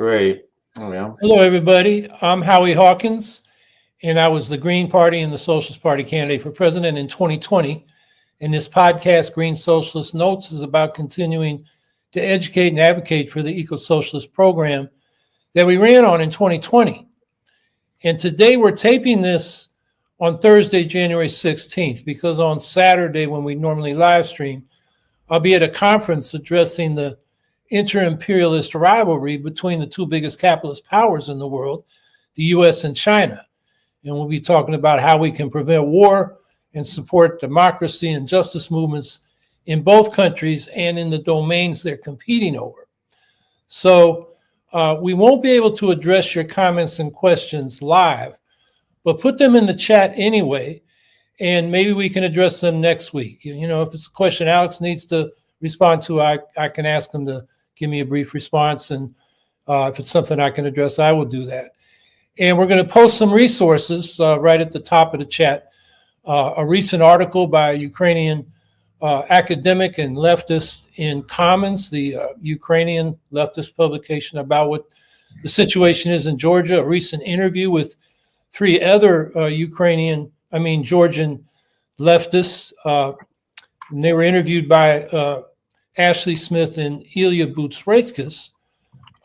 Great. There we are. Hello, everybody. I'm Howie Hawkins, and I was the Green Party and the Socialist Party candidate for president in 2020. And this podcast, Green Socialist Notes, is about continuing to educate and advocate for the eco-socialist program that we ran on in 2020. And today we're taping this on Thursday, January 16th, because on Saturday, when we normally live stream, I'll be at a conference addressing the inter-imperialist rivalry between the two biggest capitalist powers in the world, the US and China. And we'll be talking about how we can prevent war and support democracy and justice movements in both countries and in the domains they're competing over. So we won't be able to address your comments and questions live, but put them in the chat anyway, and maybe we can address them next week. You know, if it's a question Alex needs to respond to, I can ask him to give me a brief response, and if it's something I can address, I will do that. And we're going to post some resources right at the top of the chat. A recent article by a Ukrainian academic and leftist in Commons, the Ukrainian leftist publication, about what the situation is in Georgia. A recent interview with three other Georgian leftists. And they were interviewed by Ashley Smith and Ilya Butsreikis.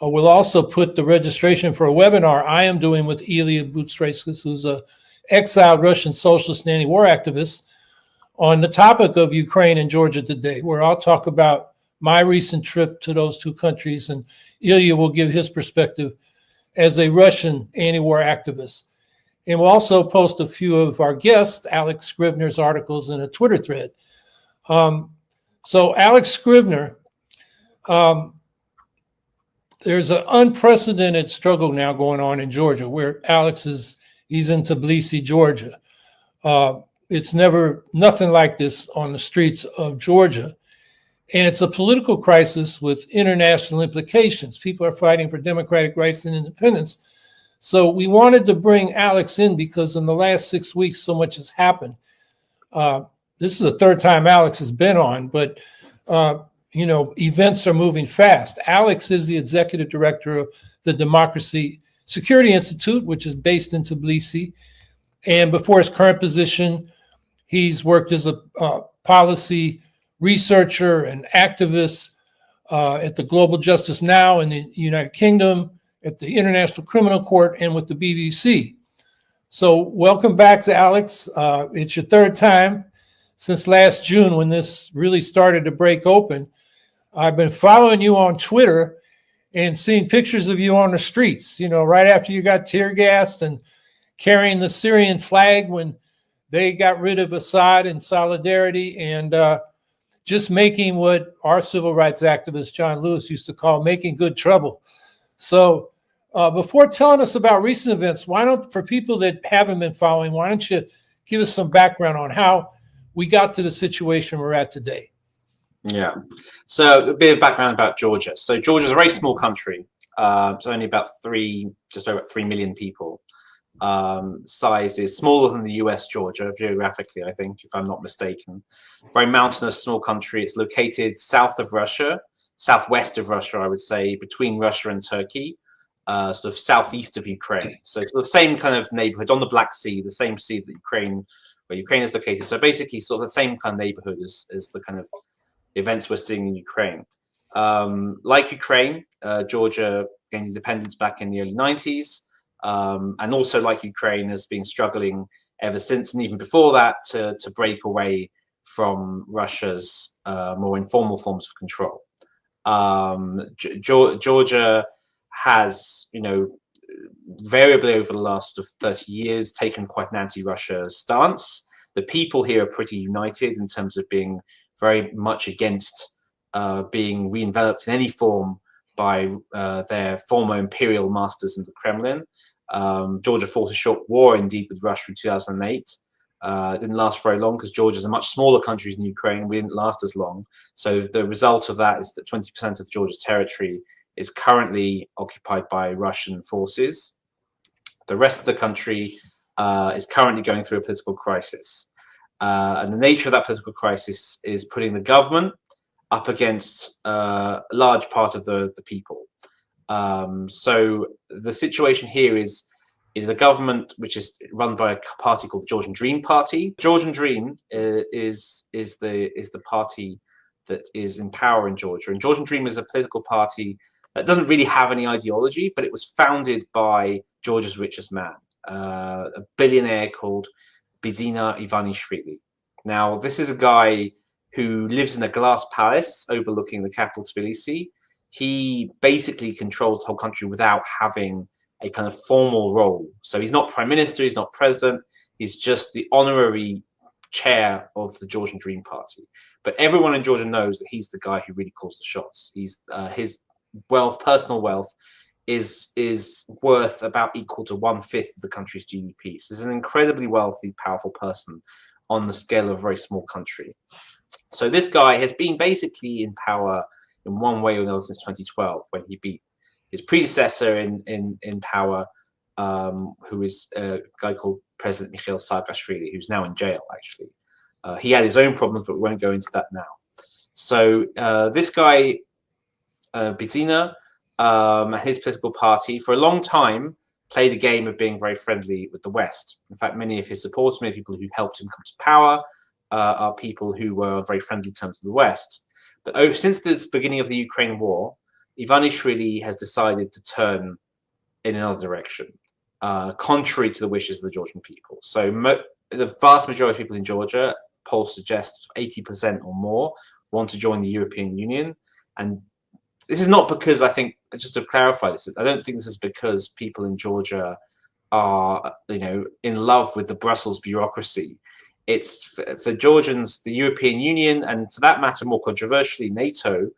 We'll also put the registration for a webinar I am doing with Ilya Butsreikis, who's an exiled Russian socialist and anti-war activist, on the topic of Ukraine and Georgia today, where I'll talk about my recent trip to those two countries, and Ilya will give his perspective as a Russian anti-war activist. And we'll also post a few of our guests, Alex Scrivener's articles, in a Twitter thread. So Alex Scrivener, there's an unprecedented struggle now going on in Georgia, where he's in Tbilisi, Georgia. It's nothing like this on the streets of Georgia. And it's a political crisis with international implications. People are fighting for democratic rights and independence. So we wanted to bring Alex in because in the last 6 weeks, so much has happened. This is the third time Alex has been on, but events are moving fast. Alex is the executive director of the Democracy Security Institute, which is based in Tbilisi. And before his current position, he's worked as a policy researcher and activist at the Global Justice Now in the United Kingdom, at the International Criminal Court, and with the BBC. So welcome back to Alex. It's your third time since last June when this really started to break open. I've been following you on Twitter and seeing pictures of you on the streets, right after you got tear gassed and carrying the Syrian flag when they got rid of Assad in solidarity, and just making what our civil rights activist John Lewis used to call making good trouble. So before telling us about recent events, for people that haven't been following, why don't you give us some background on how we got to the situation we're at today? Yeah. So a bit of background about Georgia. So Georgia is a very small country. It's only about just over 3 million people. Size is smaller than the US Georgia, geographically, I think, if I'm not mistaken. Very mountainous, small country. It's located south of Russia, southwest of Russia, I would say, between Russia and Turkey, sort of southeast of Ukraine. So it's the same kind of neighborhood on the Black Sea, the same sea that where Ukraine is located. So basically sort of the same kind of neighborhood as the kind of events we're seeing in Ukraine. Like Ukraine, Georgia gained independence back in the early 90s. And also, like Ukraine, has been struggling ever since, and even before that, to break away from Russia's more informal forms of control. Georgia has, variably over the last 30 years, taken quite an anti-Russia stance. The people here are pretty united in terms of being very much against being re-enveloped in any form by their former imperial masters in the Kremlin. Georgia fought a short war, indeed, with Russia in 2008. It didn't last very long because Georgia is a much smaller country than Ukraine. We didn't last as long. So the result of that is that 20% of Georgia's territory is currently occupied by Russian forces. The rest of the country is currently going through a political crisis. And the nature of that political crisis is putting the government up against a large part of the people. So the situation here is the government, which is run by a party called the Georgian Dream Party. Georgian Dream is the party that is in power in Georgia, and Georgian Dream is a political party that doesn't really have any ideology, but it was founded by Georgia's richest man, a billionaire called Bidzina Ivanishvili. Now, this is a guy who lives in a glass palace overlooking the capital, Tbilisi. He basically controls the whole country without having a kind of formal role. So he's not prime minister, he's not president, he's just the honorary chair of the Georgian Dream Party. But everyone in Georgia knows that he's the guy who really calls the shots. He's his wealth, personal wealth, is worth about equal to 1/5 of the country's GDP. So he's an incredibly wealthy, powerful person on the scale of a very small country. So this guy has been basically in power in one way or another since 2012, when he beat his predecessor in power, who is a guy called President Mikhail Saakashvili, who's now in jail, actually. He had his own problems, but we won't go into that now. So this guy, Bidzina, his political party, for a long time, played a game of being very friendly with the West. In fact, many of his supporters, many people who helped him come to power, are people who were very friendly terms with the West. But since the beginning of the Ukraine war, Ivanishvili has decided to turn in another direction, contrary to the wishes of the Georgian people. So the vast majority of people in Georgia, polls suggest 80% or more, want to join the European Union. And this is not because, I think, just to clarify this, I don't think this is because people in Georgia are, in love with the Brussels bureaucracy. It's for Georgians, the European Union, and for that matter, more controversially, NATO,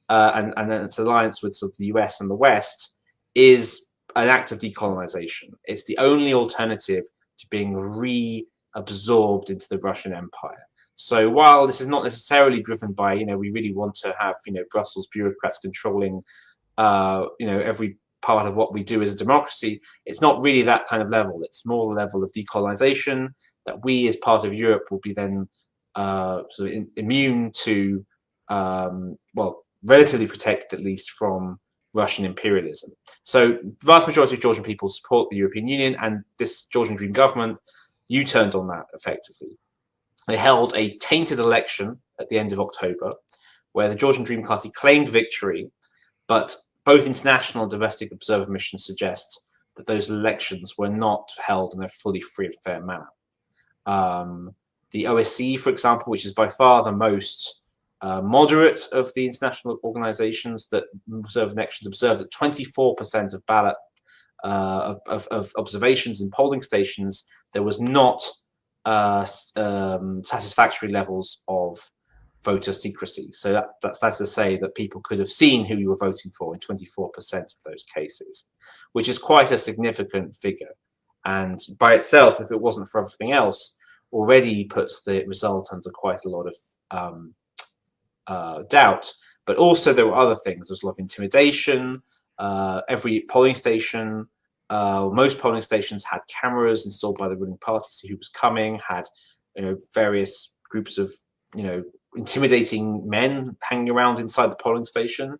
and its alliance with sort of the US and the West, is an act of decolonization. It's the only alternative to being reabsorbed into the Russian Empire. So while this is not necessarily driven by, we really want to have, Brussels bureaucrats controlling, every part of what we do as a democracy, it's not really that kind of level. It's more the level of decolonization that we as part of Europe will be then sort of immune to, relatively protected at least from Russian imperialism. So the vast majority of Georgian people support the European Union, and this Georgian Dream government U-turned on that effectively. They held a tainted election at the end of October, where the Georgian Dream Party claimed victory, but both international and domestic observer missions suggest that those elections were not held in a fully free and fair manner. The OSCE, for example, which is by far the most moderate of the international organizations that observe elections, observed that 24% of ballot of observations in polling stations, there was not satisfactory levels of voter secrecy. So that's to say that people could have seen who you were voting for in 24% of those cases, which is quite a significant figure. And by itself, if it wasn't for everything else, already puts the result under quite a lot of doubt. But also there were other things. There's a lot of intimidation. Every polling station, most polling stations had cameras installed by the ruling party to see who was coming, had various groups of intimidating men hanging around inside the polling station,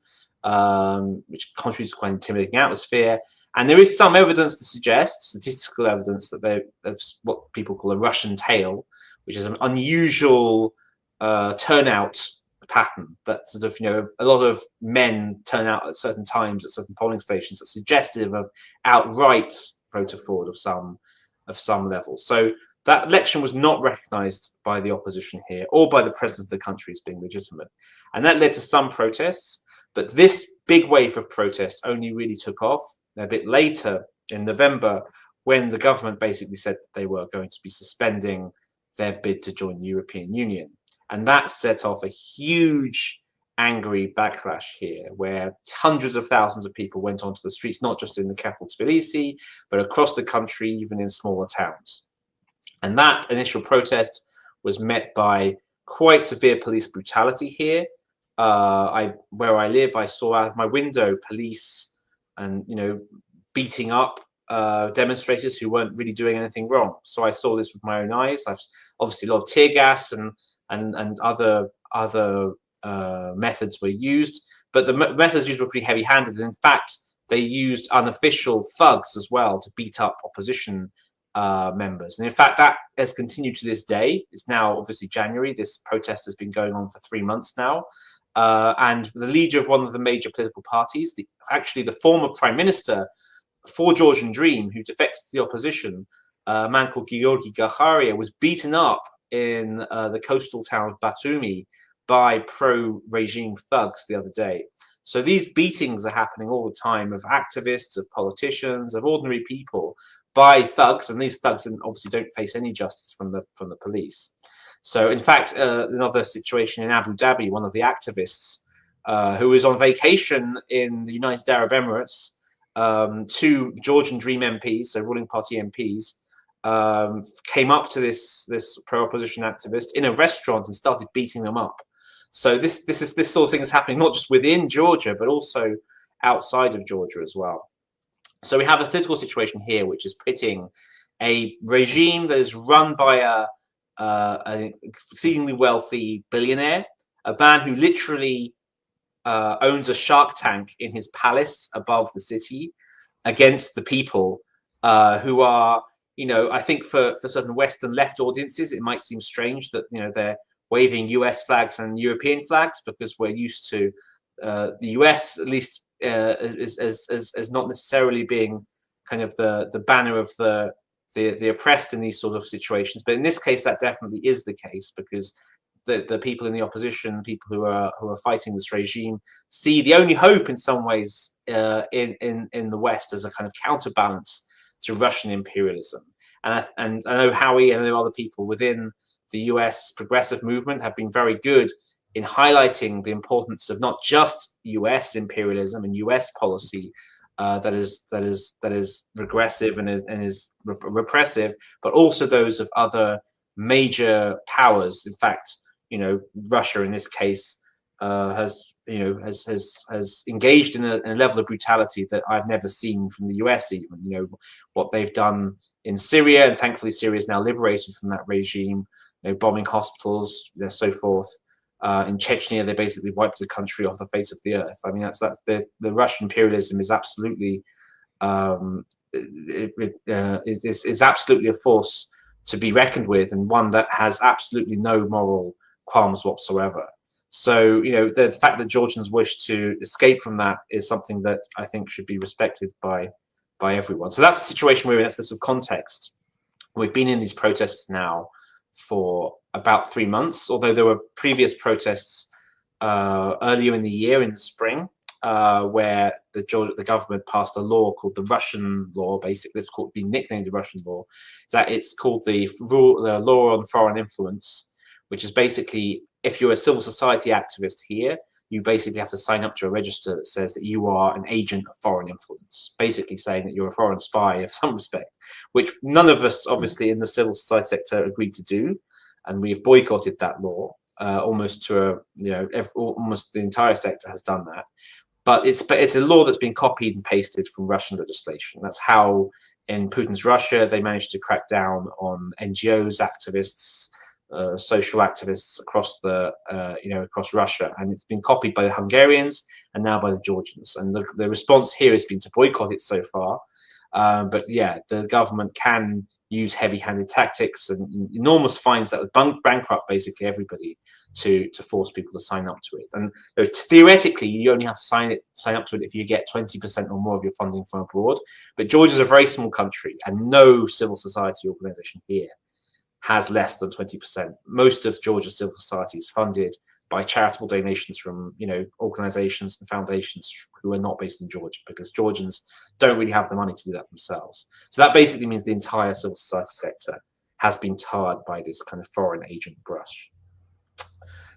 which contributes to quite an intimidating atmosphere. And there is some evidence to suggest, statistical evidence, that there's what people call a Russian tail, which is an unusual turnout pattern, that sort of a lot of men turn out at certain times at certain polling stations, that's suggestive of outright voter fraud of some level. So that election was not recognized by the opposition here or by the president of the country as being legitimate, and that led to some protests. But this big wave of protest only really took off a bit later in November, when the government basically said that they were going to be suspending their bid to join the European Union. And that set off a huge angry backlash here, where hundreds of thousands of people went onto the streets, not just in the capital Tbilisi, but across the country, even in smaller towns. And that initial protest was met by quite severe police brutality here. Where I live, I saw out of my window police and beating up demonstrators who weren't really doing anything wrong. So I saw this with my own eyes. I've obviously a lot of tear gas and other methods were used, but the methods used were pretty heavy-handed. And in fact, they used unofficial thugs as well to beat up opposition members. And in fact, that has continued to this day. It's now obviously January. This protest has been going on for 3 months now. And the leader of one of the major political parties, actually the former prime minister for Georgian Dream, who defected to the opposition, a man called Georgi Gacharia, was beaten up in the coastal town of Batumi by pro-regime thugs the other day. So these beatings are happening all the time of activists, of politicians, of ordinary people by thugs, and these thugs obviously don't face any justice from the police. So in fact, another situation in Abu Dhabi, one of the activists who was on vacation in the United Arab Emirates, 2 Georgian Dream MPs, so ruling party MPs, came up to this pro-opposition activist in a restaurant and started beating them up. So this sort of thing is happening not just within Georgia, but also outside of Georgia as well. So we have a political situation here, which is pitting a regime that is run by an exceedingly wealthy billionaire, a man who literally owns a shark tank in his palace above the city, against the people who are, I think for certain Western left audiences, it might seem strange that, they're waving US flags and European flags, because we're used to the US, at least, as not necessarily being kind of the banner of the oppressed in these sort of situations. But in this case, that definitely is the case, because the people in the opposition, people who are fighting this regime, see the only hope in some ways in the West as a kind of counterbalance to Russian imperialism. And I know Howie and I know other people within the US progressive movement have been very good in highlighting the importance of not just US imperialism and US policy that is regressive and is repressive, but also those of other major powers. In fact, Russia in this case has engaged in a level of brutality that I've never seen from the US. Even what they've done in Syria, and thankfully Syria is now liberated from that regime. Bombing hospitals, so forth. In Chechnya, they basically wiped the country off the face of the earth. I mean, that's the Russian imperialism is absolutely is absolutely a force to be reckoned with, and one that has absolutely no moral qualms whatsoever. So, the fact that Georgians wish to escape from that is something that I think should be respected by everyone. So that's the situation we're in. That's the sort of context. We've been in these protests now for about 3 months, although there were previous protests earlier in the year, in the spring, where the government passed a law called the Russian law. Basically, it's been nicknamed the Russian law. It's called the law on foreign influence, which is basically, if you're a civil society activist here, you basically have to sign up to a register that says that you are an agent of foreign influence, basically saying that you're a foreign spy of some respect, which none of us, obviously, in the civil society sector agreed to do. And we've boycotted that law almost almost the entire sector has done that. But it's a law that's been copied and pasted from Russian legislation. That's how in Putin's Russia, they managed to crack down on NGOs, activists, social activists across across Russia, and it's been copied by the Hungarians and now by the Georgians. And the response here has been to boycott it so far. But yeah, the government can use heavy-handed tactics and enormous fines that would bankrupt basically everybody to force people to sign up to it. And theoretically, you only have to sign up to it if you get 20% or more of your funding from abroad. But Georgia is a very small country, and no civil society organization here has less than 20%. Most of Georgia's civil society is funded by charitable donations from organizations and foundations who are not based in Georgia, because Georgians don't really have the money to do that themselves. So that basically means the entire civil society sector has been tarred by this kind of foreign agent brush.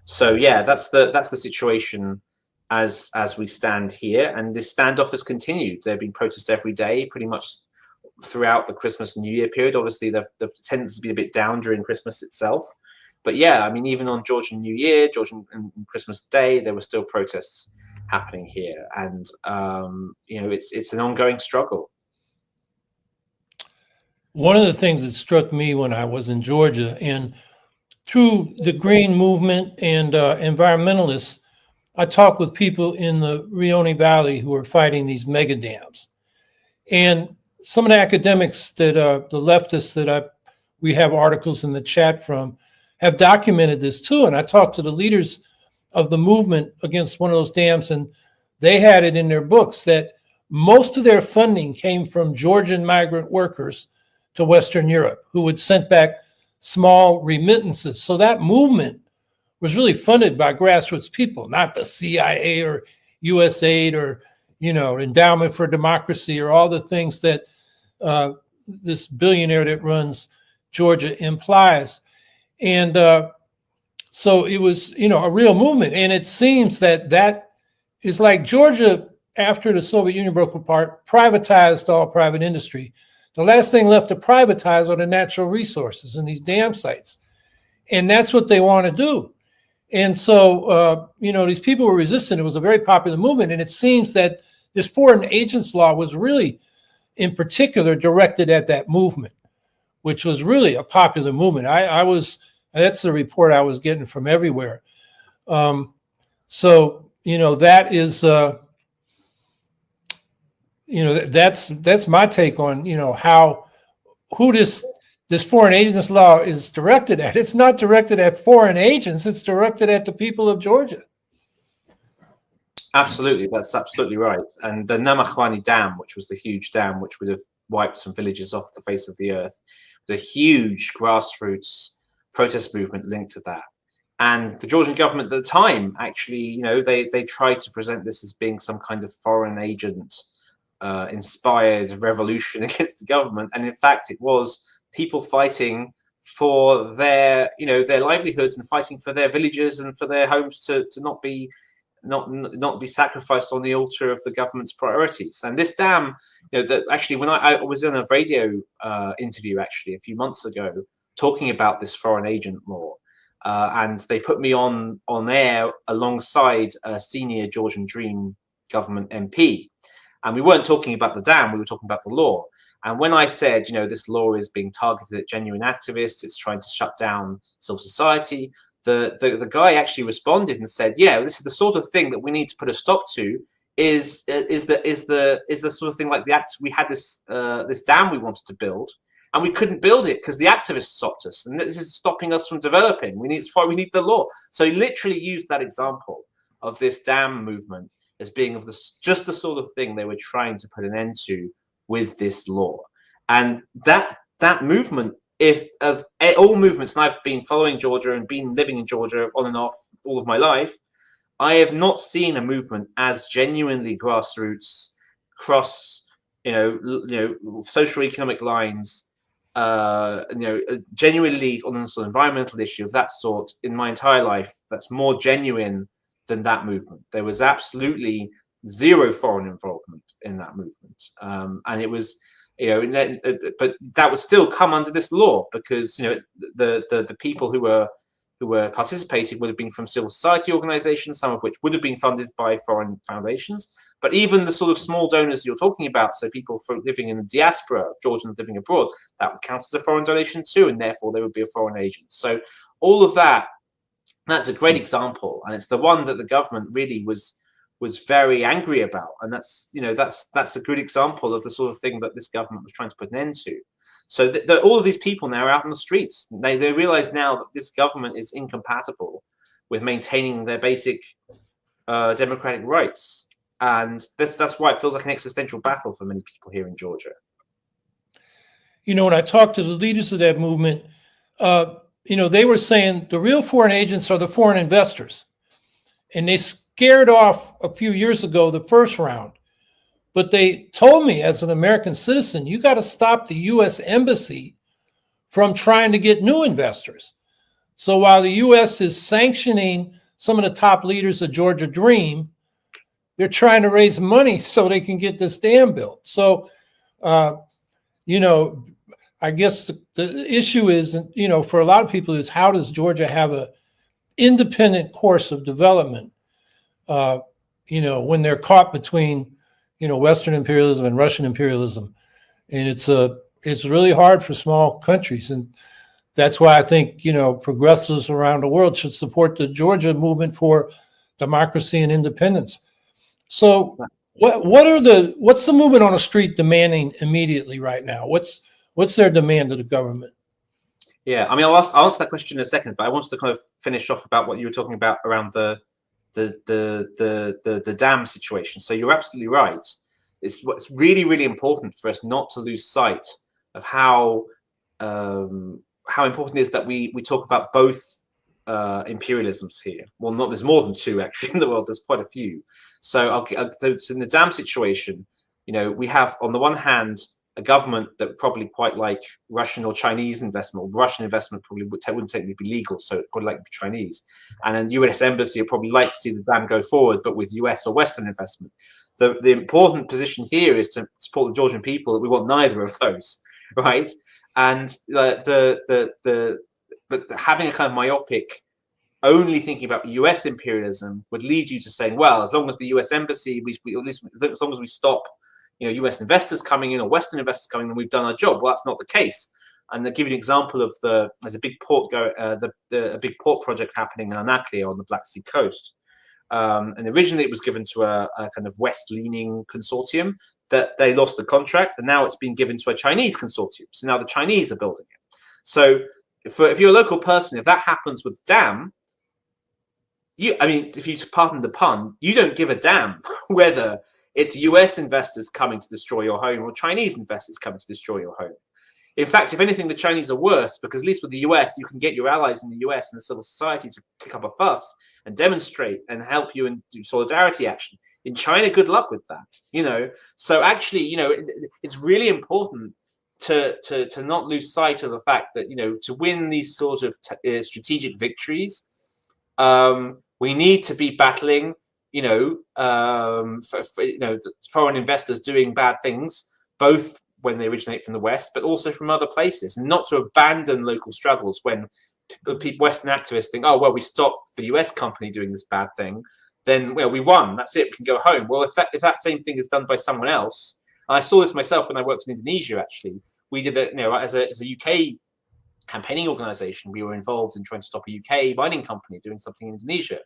So yeah, that's the situation as we stand here, and this standoff has continued. There have been protests every day, pretty much throughout the Christmas and New Year period. Obviously, they've tended to be a bit down during Christmas itself. But yeah, I mean, even on Georgian New Year, Georgian and Christmas Day, there were still protests happening here, and it's an ongoing struggle. One of the things that struck me when I was in Georgia, and through the green movement and environmentalists, I talked with people in the Rioni Valley who are fighting these mega dams. And some of the academics that the leftists that we have articles in the chat from have documented this too. And I talked to the leaders of the movement against one of those dams, and they had it in their books that most of their funding came from Georgian migrant workers to Western Europe who had sent back small remittances. So that movement was really funded by grassroots people, not the CIA or USAID or, Endowment for Democracy or all the things that this billionaire that runs Georgia implies. And so it was, a real movement. And it seems that is like Georgia, after the Soviet Union broke apart, privatized all private industry. The last thing left to privatize are the natural resources and these dam sites. And that's what they want to do. And so, these people were resistant. It was a very popular movement. And it seems that this foreign agents law was really, in particular, directed at that movement, which was really a popular movement. That's the report I was getting from everywhere. So, that is, that's my take on, who this foreign agents law is directed at. It's not directed at foreign agents. It's directed at the people of Georgia. Absolutely. That's absolutely right. And the Namakhwani Dam, which was the huge dam, which would have wiped some villages off the face of the earth, the huge grassroots protest movement linked to that. And the Georgian government at the time, actually, they tried to present this as being some kind of foreign agent inspired revolution against the government. And in fact, it was people fighting for their livelihoods and fighting for their villages and for their homes to not be sacrificed on the altar of the government's priorities. And this dam, that actually, when I was in a radio interview actually a few months ago talking about this foreign agent law, and they put me on air alongside a senior Georgian Dream government MP, and we weren't talking about the dam, we were talking about the law. And when I said, this law is being targeted at genuine activists, it's trying to shut down civil society, the guy actually responded and said, yeah, this is the sort of thing that we need to put a stop to. Is the sort of thing like we had this dam we wanted to build, and we couldn't build it because the activists stopped us, and this is stopping us from developing. We need the law. So he literally used that example of this dam movement as being of just the sort of thing they were trying to put an end to with this law. And that movement, if of all movements, and I've been following Georgia and been living in Georgia on and off all of my life, I have not seen a movement as genuinely grassroots, cross, social economic lines, genuinely on a sort of environmental issue of that sort in my entire life. That's more genuine than that movement. There was absolutely zero foreign involvement in that movement, and it was. But that would still come under this law because the people who were participating would have been from civil society organizations, some of which would have been funded by foreign foundations. But even the sort of small donors you're talking about, so people living in the diaspora, Georgians living abroad, that would count as a foreign donation too, and therefore they would be a foreign agent. So all of that's a great example, and it's the one that the government really was very angry about, and that's a good example of the sort of thing that this government was trying to put an end to. So all of these people now are out in the streets. They realize now that this government is incompatible with maintaining their basic democratic rights, and that's why it feels like an existential battle for many people here in Georgia. When I talked to the leaders of that movement, they were saying the real foreign agents are the foreign investors, and they scared off a few years ago the first round, but they told me as an American citizen, you got to stop the U.S. embassy from trying to get new investors. So while the U.S. is sanctioning some of the top leaders of Georgia Dream, they're trying to raise money so they can get this dam built. So, I guess the issue is, for a lot of people is how does Georgia have a independent course of development? When they're caught between, Western imperialism and Russian imperialism, and it's really hard for small countries, and that's why I think progressives around the world should support the Georgia movement for democracy and independence. So what's the movement on the street demanding immediately right now? What's their demand to the government? Yeah, I mean, I'll answer that question in a second, but I wanted to kind of finish off about what you were talking about around the dam situation. So you're absolutely right. It's really important for us not to lose sight of how important it is that we talk about both imperialisms here. Well, there's more than two actually in the world. There's quite a few. So in the dam situation, we have on the one hand a government that probably quite like Russian or Chinese investment. Or Russian investment probably wouldn't technically be legal, so it would likely be Chinese. And then U.S. embassy would probably like to see the dam go forward, but with U.S. or Western investment. The important position here is to support the Georgian people. That we want neither of those, right? And but having a kind of myopic, only thinking about U.S. imperialism would lead you to saying, well, as long as the U.S. embassy, at least as long as we stop, U.S. investors coming in or Western investors coming in, we've done our job. Well, that's not the case. And to give you an example of there's a big port a big port project happening in Anaklia on the Black Sea coast. And originally it was given to a kind of West-leaning consortium that they lost the contract, and now it's been given to a Chinese consortium. So now the Chinese are building it. So if you're a local person, if that happens with the dam, if you pardon the pun, you don't give a damn whether it's US investors coming to destroy your home or Chinese investors coming to destroy your home. In fact, if anything, the Chinese are worse, because at least with the US, you can get your allies in the US and the civil society to kick up a fuss and demonstrate and help you and do solidarity action. In China, good luck with that, So actually, it's really important to not lose sight of the fact that, to win these sort of strategic victories, we need to be battling, foreign investors doing bad things, both when they originate from the West, but also from other places, and not to abandon local struggles when Western activists think, oh, well, we stopped the US company doing this bad thing, then, well, we won, that's it, we can go home. Well, if that same thing is done by someone else, and I saw this myself when I worked in Indonesia, actually, we did it, as a UK campaigning organization, we were involved in trying to stop a UK mining company doing something in Indonesia.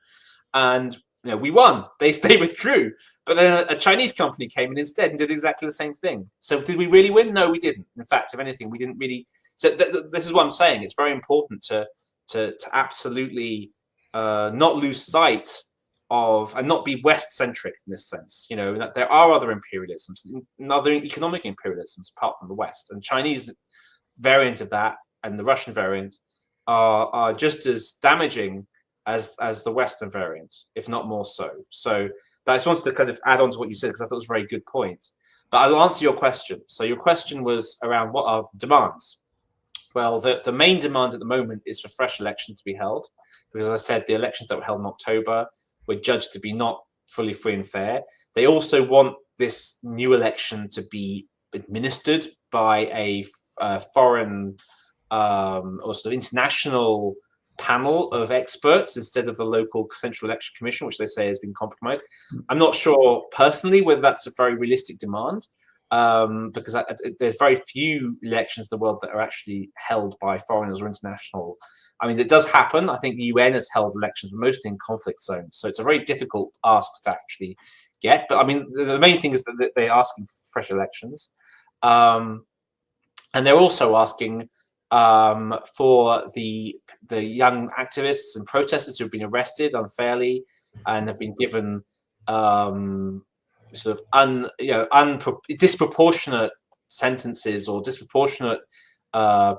And we won. They withdrew, but then a Chinese company came in instead and did exactly the same thing. So did we really win? No, we didn't. In fact, if anything, we didn't really. So this is what I'm saying. It's very important to absolutely not lose sight of and not be West-centric in this sense. That there are other imperialisms, other economic imperialisms apart from the West, and Chinese variant of that and the Russian variant are just as damaging as the Western variant, if not more so. So I just wanted to kind of add on to what you said, because I thought it was a very good point. But I'll answer your question. So your question was around what are demands? Well, the main demand at the moment is for fresh elections to be held, because as I said, the elections that were held in October were judged to be not fully free and fair. They also want this new election to be administered by a foreign or sort of international panel of experts instead of the local Central Election Commission, which they say has been compromised. I'm not sure personally whether that's a very realistic demand, because there's very few elections in the world that are actually held by foreigners or international. I mean, it does happen. I think the UN has held elections mostly in conflict zones, so it's a very difficult ask to actually get. But I mean, the main thing is that they're asking for fresh elections, and they're also asking for the young activists and protesters who have been arrested unfairly and have been given sort of disproportionate sentences or disproportionate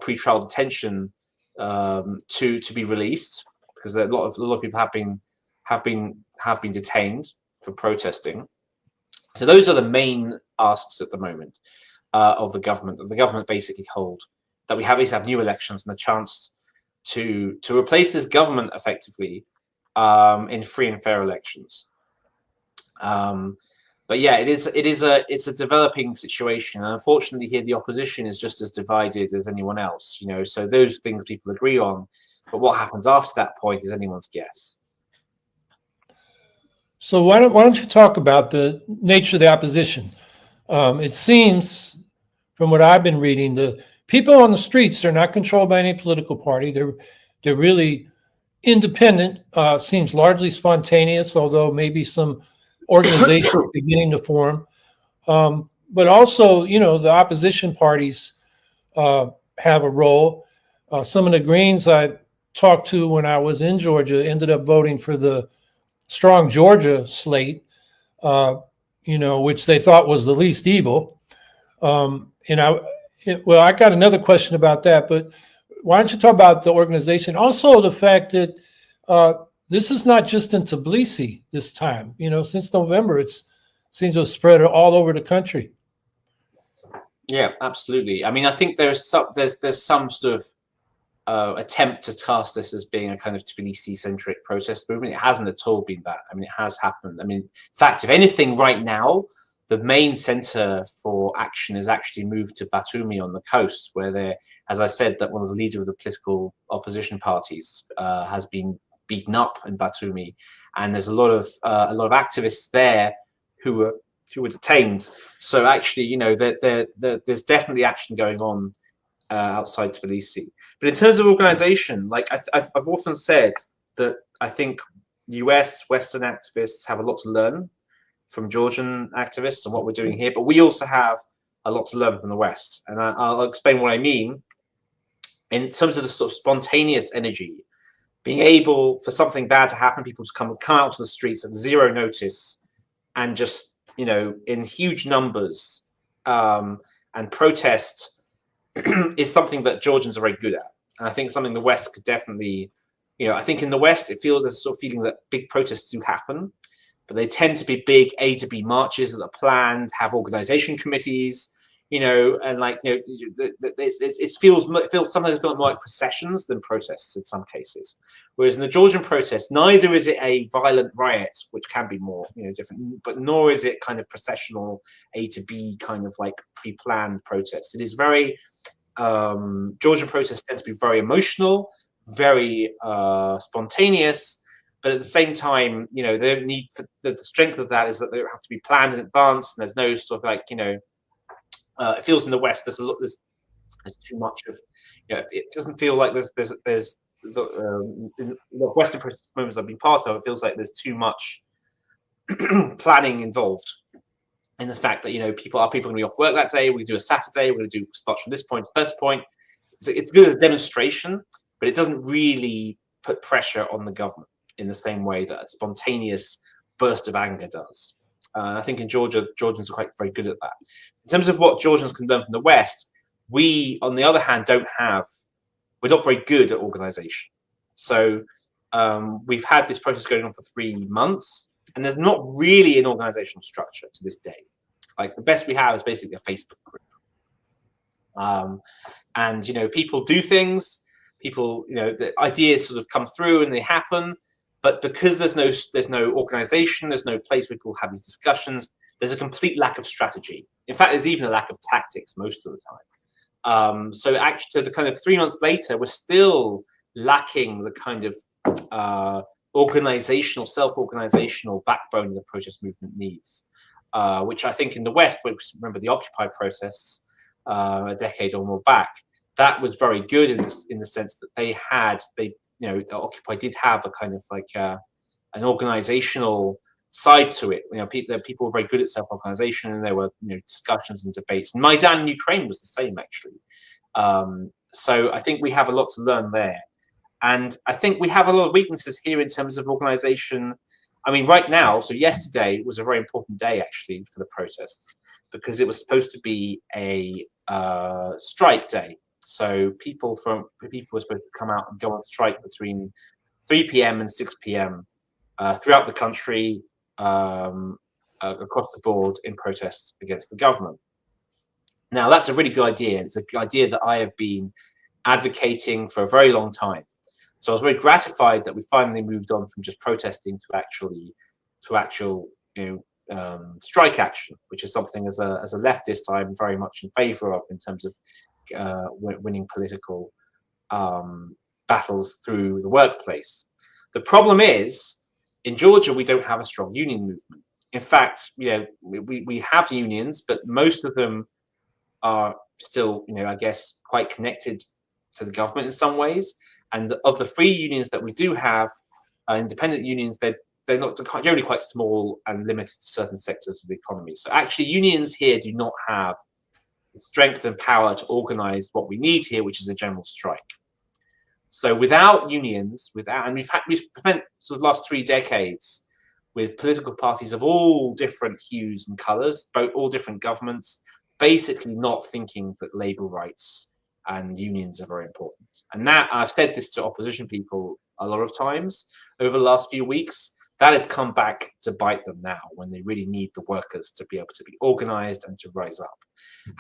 pre-trial detention to be released, because a lot of people have been detained for protesting. So those are the main asks at the moment of the government. The government basically hold that we have new elections and a chance to replace this government effectively in free and fair elections. But yeah, it's a developing situation, and unfortunately here the opposition is just as divided as anyone else. So those things people agree on, but what happens after that point is anyone's guess. So why don't you talk about the nature of the opposition? It seems, from what I've been reading, the people on the streets, they're not controlled by any political party. They're really independent, seems largely spontaneous, although maybe some organizations beginning to form. But also, the opposition parties have a role. Some of the Greens I talked to when I was in Georgia ended up voting for the Strong Georgia slate, which they thought was the least evil. I got another question about that, but why don't you talk about the organization? Also, the fact that this is not just in Tbilisi this time. Since November, it seems to have spread all over the country. Yeah, absolutely. I mean, I think there's some sort of attempt to cast this as being a kind of Tbilisi-centric protest movement. It hasn't at all been that. I mean, it has happened. I mean, in fact, if anything, right now, the main center for action is actually moved to Batumi on the coast, where they're, as I said, that one of the leaders of the political opposition parties has been beaten up in Batumi, and there's a lot of activists there who were detained. So actually, there's definitely action going on outside Tbilisi. But in terms of organization, like I've often said that I think US Western activists have a lot to learn from Georgian activists and what we're doing here, but we also have a lot to learn from the West. And I'll explain what I mean in terms of the sort of spontaneous energy, being able for something bad to happen, people to come out to the streets at zero notice and just, in huge numbers and protest is something that Georgians are very good at. And I think something the West could definitely, I think in the West, it feels there's a sort of feeling that big protests do happen, but they tend to be big A to B marches that are planned, have organization committees, and it feels sometimes more like processions than protests in some cases. Whereas in the Georgian protest, neither is it a violent riot, which can be more, different, but nor is it kind of processional A to B kind of like pre-planned protest. It is very, Georgian protests tend to be very emotional, very spontaneous, but at the same time, they don't need the strength of that is that they don't have to be planned in advance, and there's no sort of like, it feels in the West there's too much of, it doesn't feel like there's the Western protest movements I've been part of, it feels like there's too much planning involved in the fact that people going to be off work that day, we're going to do a Saturday, we're going to do spots from this point to this point. It's good as a demonstration, but it doesn't really put pressure on the government in the same way that a spontaneous burst of anger does. I think in Georgia, Georgians are very good at that. In terms of what Georgians can learn from the West, we, on the other hand, we're not very good at organization. So we've had this process going on for 3 months, and there's not really an organizational structure to this day. Like the best we have is basically a Facebook group. And people do things, the ideas sort of come through and they happen. But because there's no organization, there's no place where people have these discussions, there's a complete lack of strategy. In fact, there's even a lack of tactics most of the time. So actually, the kind of 3 months later, we're still lacking the kind of self-organizational backbone the protest movement needs, which I think in the West, remember the Occupy protests a decade or more back, that was very good in the sense that Occupy did have a kind of like an organizational side to it. People were very good at self-organization, and there were discussions and debates. And Maidan in Ukraine was the same actually. So I think we have a lot to learn there, and I think we have a lot of weaknesses here in terms of organization. I mean, right now, so yesterday was a very important day actually for the protests because it was supposed to be a strike day. So people were supposed to come out and go on strike between 3 p.m. and 6 p.m. Throughout the country, across the board, in protests against the government. Now, that's a really good idea. It's an idea that I have been advocating for a very long time. So I was very gratified that we finally moved on from just protesting to actual strike action, which is something as a leftist I'm very much in favor of in terms of winning political battles through the workplace. The problem is, in Georgia, we don't have a strong union movement. In fact, we have unions, but most of them are still, I guess, quite connected to the government in some ways. And of the 3 unions that we do have, independent unions, they're generally quite small and limited to certain sectors of the economy. So actually, unions here do not have the strength and power to organize what we need here, which is a general strike. So without unions, and we've spent sort of the last 3 decades with political parties of all different hues and colours, all different governments, basically not thinking that labour rights and unions are very important. And that, I've said this to opposition people a lot of times over the last few weeks, that has come back to bite them now when they really need the workers to be able to be organised and to rise up.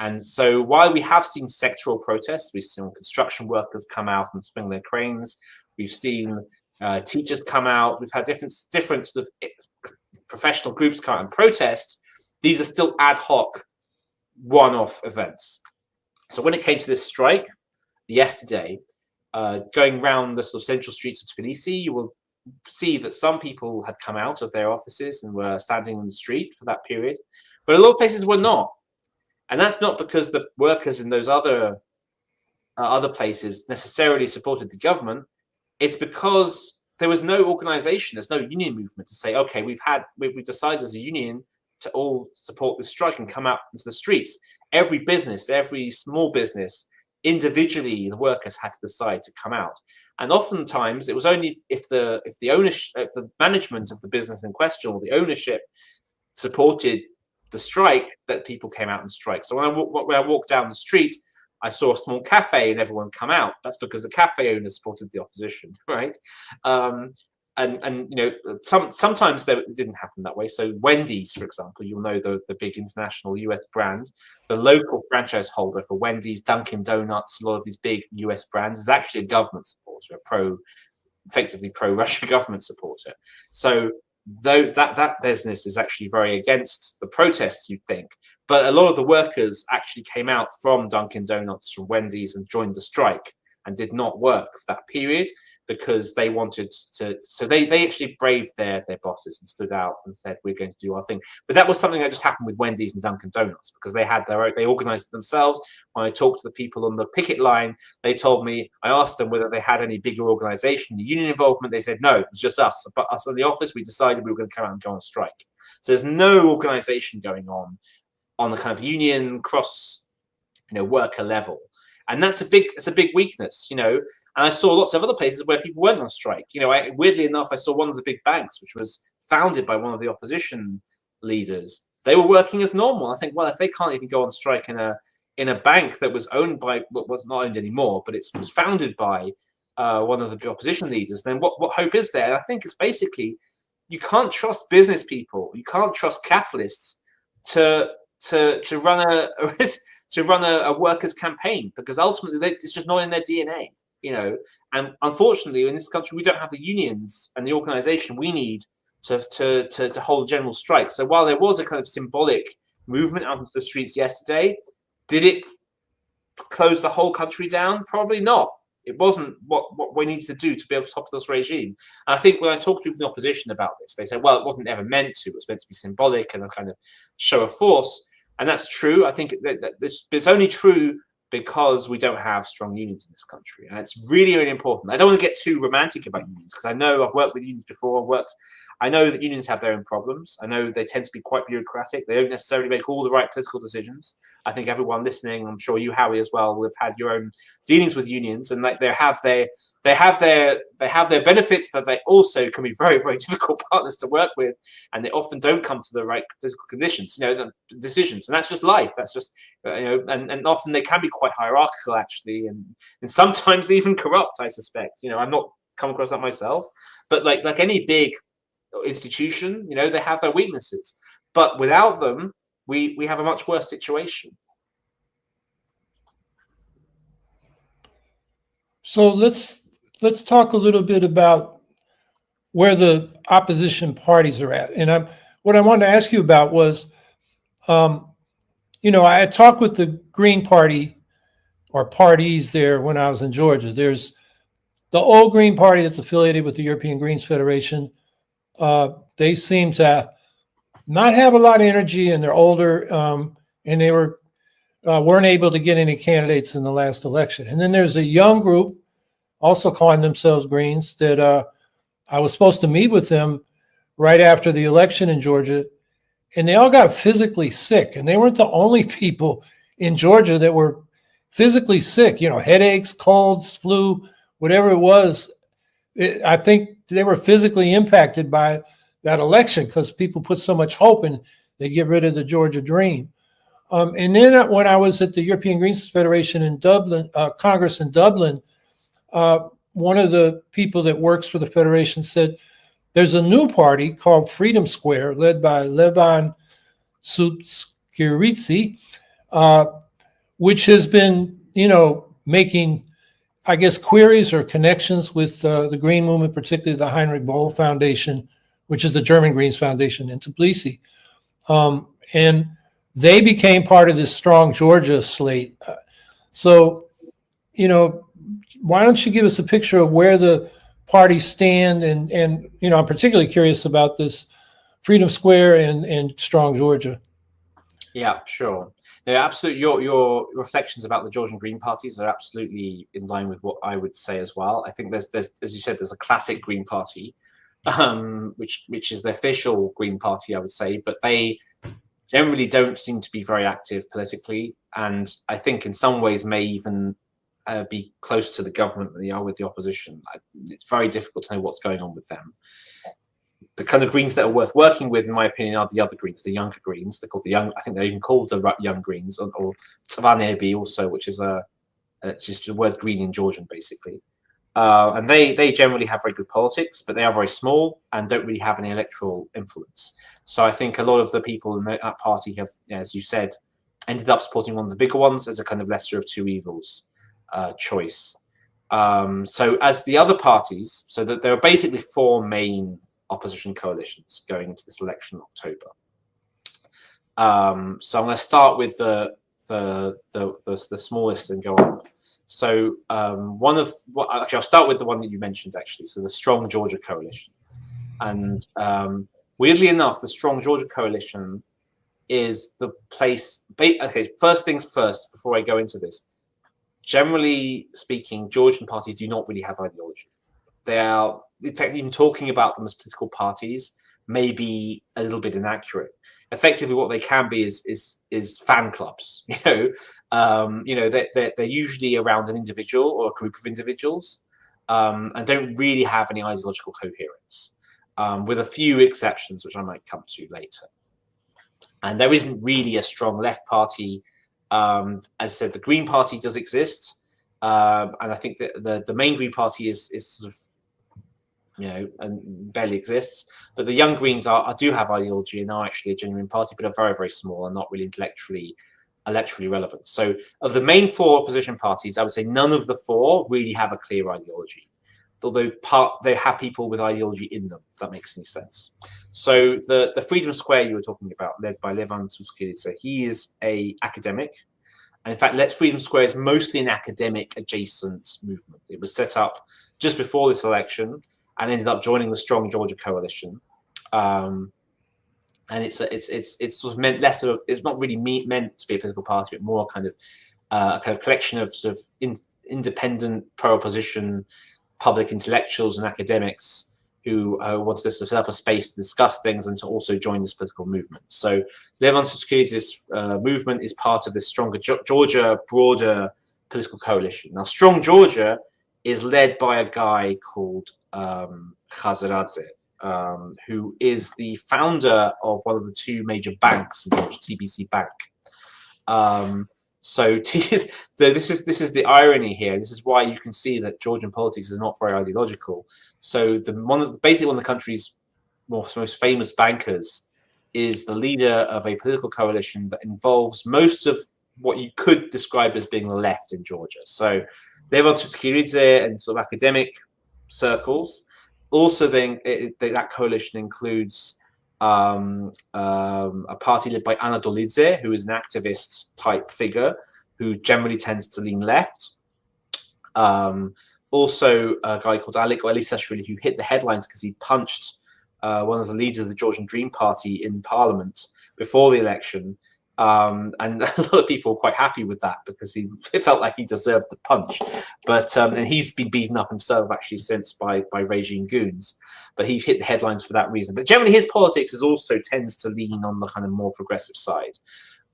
And so while we have seen sectoral protests, we've seen construction workers come out and swing their cranes, we've seen teachers come out, we've had different sort of professional groups come out and protest, these are still ad hoc, one-off events. So when it came to this strike yesterday, going around the sort of central streets of Tbilisi, you will see that some people had come out of their offices and were standing on the street for that period, but a lot of places were not. And that's not because the workers in those other places necessarily supported the government. It's because there was no organization, there's no union movement to say, okay, we've decided as a union to all support this strike and come out into the streets. Every business, every small business, individually, the workers had to decide to come out. And oftentimes, it was only if the management of the business in question or the ownership supported the strike that people came out and strike. So when I walked down the street, I saw a small cafe and everyone come out. That's because the cafe owner supported the opposition, right? And you know, sometimes it didn't happen that way. So Wendy's, for example, you'll know the big international US brand, the local franchise holder for Wendy's, Dunkin' Donuts, a lot of these big US brands is actually a government supporter, effectively pro-Russia government supporter. So though that business is actually very against the protests, you'd think, but a lot of the workers actually came out from Dunkin' Donuts, from Wendy's, and joined the strike and did not work for that period because they wanted to. So they actually braved their bosses and stood out and said, we're going to do our thing. But that was something that just happened with Wendy's and Dunkin' Donuts because they organized it themselves. When I talked to the people on the picket line, they told me, I asked them whether they had any bigger organization, the union involvement. They said, no, it was just us. But us in the office, we decided we were going to come out and go on strike. So there's no organization going on the kind of union cross, worker level. And it's a big weakness, And I saw lots of other places where people weren't on strike. Weirdly enough, I saw one of the big banks, which was founded by one of the opposition leaders. They were working as normal. I think, well, if they can't even go on strike in a bank that was owned by, was not owned anymore, but it was founded by one of the opposition leaders, then what hope is there? And I think it's basically, you can't trust business people, you can't trust capitalists to run a workers' campaign, because ultimately it's just not in their DNA, And unfortunately, in this country, we don't have the unions and the organisation we need to hold general strikes. So while there was a kind of symbolic movement out into the streets yesterday, did it close the whole country down? Probably not. It wasn't what we needed to do to be able to stop this regime. And I think when I talk to people in the opposition about this, they say, well, it wasn't ever meant to. It was meant to be symbolic and a kind of show of force. And that's true. I think that it's only true because we don't have strong unions in this country. And it's really, really important. I don't want to get too romantic about unions because I know I've worked with unions before. I know that unions have their own problems. I know they tend to be quite bureaucratic. They don't necessarily make all the right political decisions. I think everyone listening, I'm sure you, Howie, as well, will have had your own dealings with unions, and they have their benefits, but they also can be very, very difficult partners to work with, and they often don't come to the right political conditions, the decisions, and that's just life. That's just and often they can be quite hierarchical, actually, and sometimes even corrupt. I suspect. I'm not come across that myself, but like any big institution, they have their weaknesses, but without them, we have a much worse situation. So let's talk a little bit about where the opposition parties are at. And what I wanted to ask you about was, I had talked with the Green Party or parties there when I was in Georgia. There's the old Green Party that's affiliated with the European Greens Federation. They seem to not have a lot of energy, and they're older, and they weren't able to get any candidates in the last election. And then there's a young group also calling themselves Greens, that I was supposed to meet with them right after the election in Georgia, and they all got physically sick. And they weren't the only people in Georgia that were physically sick, headaches, colds, flu, whatever it was. I think they were physically impacted by that election because people put so much hope in they get rid of the Georgia dream. And then when I was at the European Greens Federation in Dublin, Congress in Dublin, one of the people that works for the Federation said, there's a new party called Freedom Square, led by Levan Sutskiritsi, which has been, making, I guess, queries or connections with the Green Movement, particularly the Heinrich Böll Foundation, which is the German Greens Foundation in Tbilisi. And they became part of this Strong Georgia slate. So, why don't you give us a picture of where the parties stand? And I'm particularly curious about this Freedom Square and Strong Georgia. Yeah, sure. No, absolutely. Your reflections about the Georgian Green parties are absolutely in line with what I would say as well. I think there's as you said, there's a classic Green Party, which is the official Green Party, I would say, but they generally don't seem to be very active politically, and I think in some ways may even be close to the government than they are with the opposition. It's very difficult to know what's going on with them. The kind of Greens that are worth working with, in my opinion, are the other Greens, the younger Greens. They're called the young. I think they're even called the Young Greens, or Tvanebi also, which is it's just the word green in Georgian, basically. And they generally have very good politics, but they are very small and don't really have any electoral influence. So I think a lot of the people in that party have, as you said, ended up supporting one of the bigger ones as a kind of lesser of two evils choice. So as the other parties, so that there are basically four main opposition coalitions going into this election in October. So I'm going to start with the smallest and go on. So actually, I'll start with the one that you mentioned, actually. So the Strong Georgia Coalition. And weirdly enough, the Strong Georgia Coalition is the place. Okay, first things first, before I go into this. Generally speaking, Georgian parties do not really have ideology. They are, in fact, even talking about them as political parties may be a little bit inaccurate. Effectively, what they can be is fan clubs. They're usually around an individual or a group of individuals, and don't really have any ideological coherence, with a few exceptions, which I might come to later. And there isn't really a strong left party. As I said, the Green Party does exist, and I think that the main Green Party is sort of, and barely exists. But the Young Greens do have ideology and are actually a genuine party, but are very, very small and not really electorally relevant. So of the main four opposition parties, I would say none of the four really have a clear ideology, although they have people with ideology in them, if that makes any sense. So the Freedom Square you were talking about, led by Levan Sutskiritsi, he is an academic. And in fact, Let's Freedom Square is mostly an academic adjacent movement. It was set up just before this election and ended up joining the Strong Georgia Coalition. And it's sort of meant less of, it's not really meant to be a political party, but more kind of a kind of collection of sort of independent pro-opposition public intellectuals and academics who wanted to set up a space to discuss things and to also join this political movement. So Levan Sutskiritsi's movement is part of this Stronger Georgia broader political coalition. Now, Strong Georgia is led by a guy called Khazaradze, who is the founder of one of the two major banks in Georgia, TBC Bank. So this is the irony here. This is why you can see that Georgian politics is not very ideological. So basically one of the country's most famous bankers is the leader of a political coalition that involves most of what you could describe as being the left in Georgia. So Levan Sutskiritsi and sort of academic circles. Also, then that coalition includes a party led by Anna Dolidze, who is an activist type figure who generally tends to lean left. Also, a guy called Alex Scrivener, who hit the headlines because he punched one of the leaders of the Georgian Dream Party in Parliament before the election, And a lot of people were quite happy with that because he felt like he deserved the punch. But and he's been beaten up himself actually since by regime goons. But he hit the headlines for that reason. But generally, his politics is also tends to lean on the kind of more progressive side.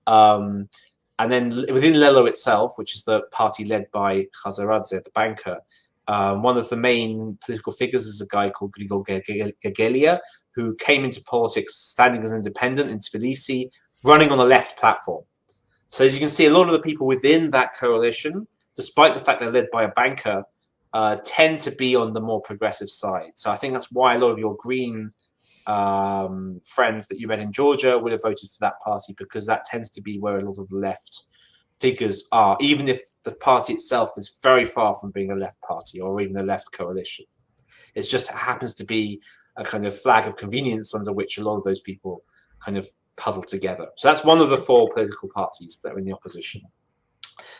And then within Lelo itself, which is the party led by Khazaradze, the banker, one of the main political figures is a guy called Grigol Gegelia, who came into politics standing as independent in Tbilisi, running on a left platform. So as you can see, a lot of the people within that coalition, despite the fact they're led by a banker, tend to be on the more progressive side. So I think that's why a lot of your Green friends that you met in Georgia would have voted for that party, because that tends to be where a lot of the left figures are, even if the party itself is very far from being a left party or even a left coalition. It just happens to be a kind of flag of convenience under which a lot of those people kind of huddle together. So that's one of the four political parties that are in the opposition.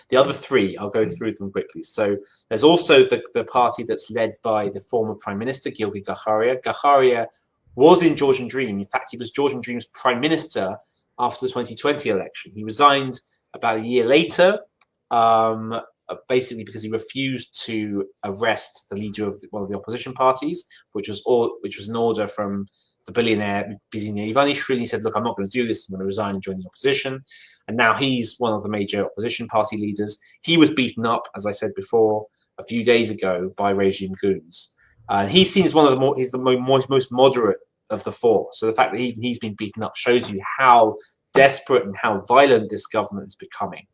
The other three, I'll go through them quickly. So there's also the party that's led by the former Prime Minister, Giorgi Gacharia. Gacharia was in Georgian Dream. In fact, he was Georgian Dream's Prime Minister after the 2020 election. He resigned about a year later, basically because he refused to arrest the leader of one of the opposition parties, which was an order from the billionaire Bizinia Ivanishvili. He said, look, I'm not going to do this. I'm going to resign and join the opposition. And now he's one of the major opposition party leaders. He was beaten up, as I said before, a few days ago by regime goons. And he's seen as one of the he's the most moderate of the four. So the fact that he's been beaten up shows you how desperate and how violent this government is becoming.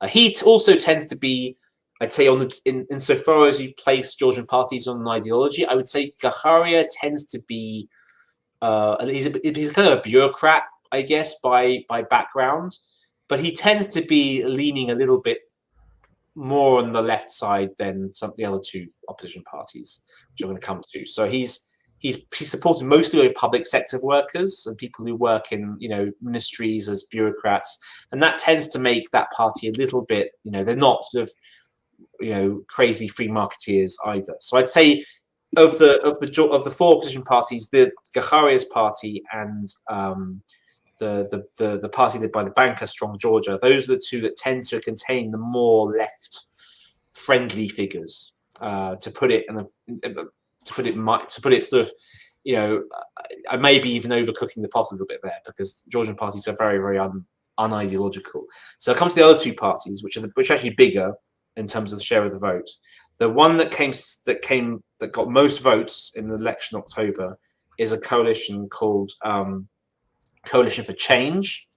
He also tends to be, I'd say, insofar as you place Georgian parties on an ideology, I would say Gacharia tends to be, he's kind of a bureaucrat, I guess, by background, but he tends to be leaning a little bit more on the left side than some of the other two opposition parties, which I'm going to come to. So he's supported mostly public sector workers and people who work in, ministries as bureaucrats, and that tends to make that party a little bit, they're not sort of, crazy free marketeers either. So I'd say of the four opposition parties, the Gacharia's party and the party led by the banker Strong Georgia, those are the two that tend to contain the more left friendly figures. To put it sort of, I may be even overcooking the pot a little bit there, because Georgian parties are very, very unideological. So I come to the other two parties, which are actually bigger in terms of the share of the vote. The one that got most votes in the election in October is a coalition called Coalition for Change,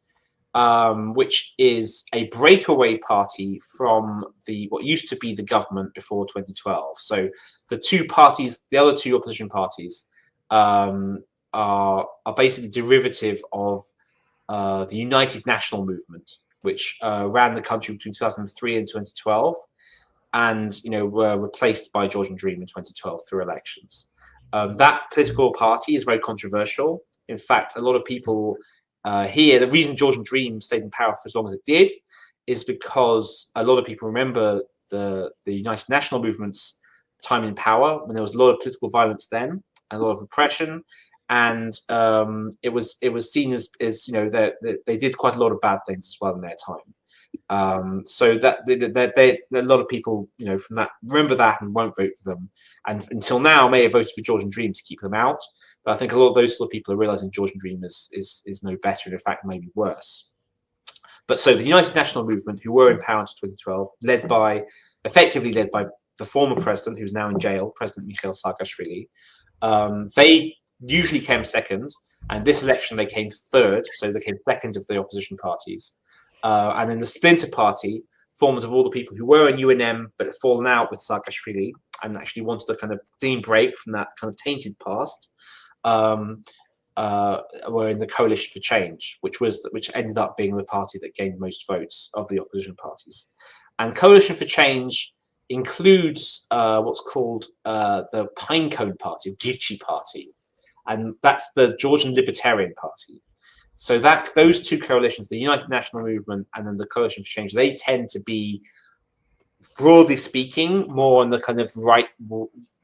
which is a breakaway party from what used to be the government before 2012. So the other two opposition parties, are basically derivative of the United National Movement, which ran the country between 2003 and 2012, and were replaced by Georgian Dream in 2012 through elections. That political party is very controversial. In fact, a lot of people here, the reason Georgian Dream stayed in power for as long as it did is because a lot of people remember the United National Movement's time in power, when there was a lot of political violence then and a lot of repression, and it was seen as that they did quite a lot of bad things as well in their time. So that a lot of people from that remember that and won't vote for them, and until now may have voted for Georgian Dream to keep them out. But I think a lot of those sort of people are realizing Georgian Dream is no better, and in fact maybe worse. But so the United National Movement, who were in power until 2012, effectively led by the former president, who's now in jail, President Mikhail Saakashvili, they usually came second, and this election they came third, so they came second of the opposition parties. And then the splinter party, formed of all the people who were in UNM but had fallen out with Saakashvili and actually wanted a kind of clean break from that kind of tainted past, were in the Coalition for Change, which ended up being the party that gained most votes of the opposition parties. And Coalition for Change includes what's called the Pinecone Party, Girchi Party, and that's the Georgian Libertarian Party. So those two coalitions, the United National Movement and then the Coalition for Change, they tend to be, broadly speaking, more on the kind of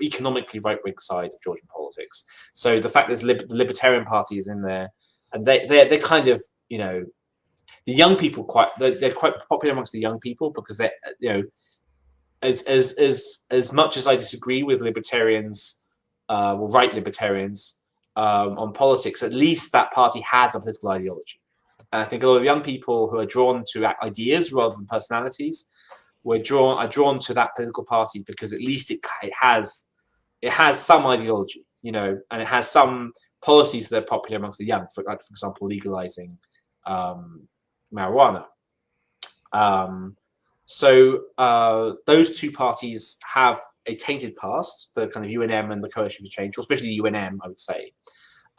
economically right-wing side of Georgian politics. So the fact that the Libertarian Party is in there, and they're kind of you know, the young people they're quite popular amongst the young people because they're, you know, as much as I disagree with libertarians, right libertarians, on politics, at least that party has a political ideology. And I think a lot of young people who are drawn to ideas rather than personalities are drawn to that political party because at least it has some ideology, you know, and it has some policies that are popular amongst the young, for example, legalizing marijuana. So those two parties have a tainted past, the kind of UNM and the Coalition for Change, or especially the UNM, I would say,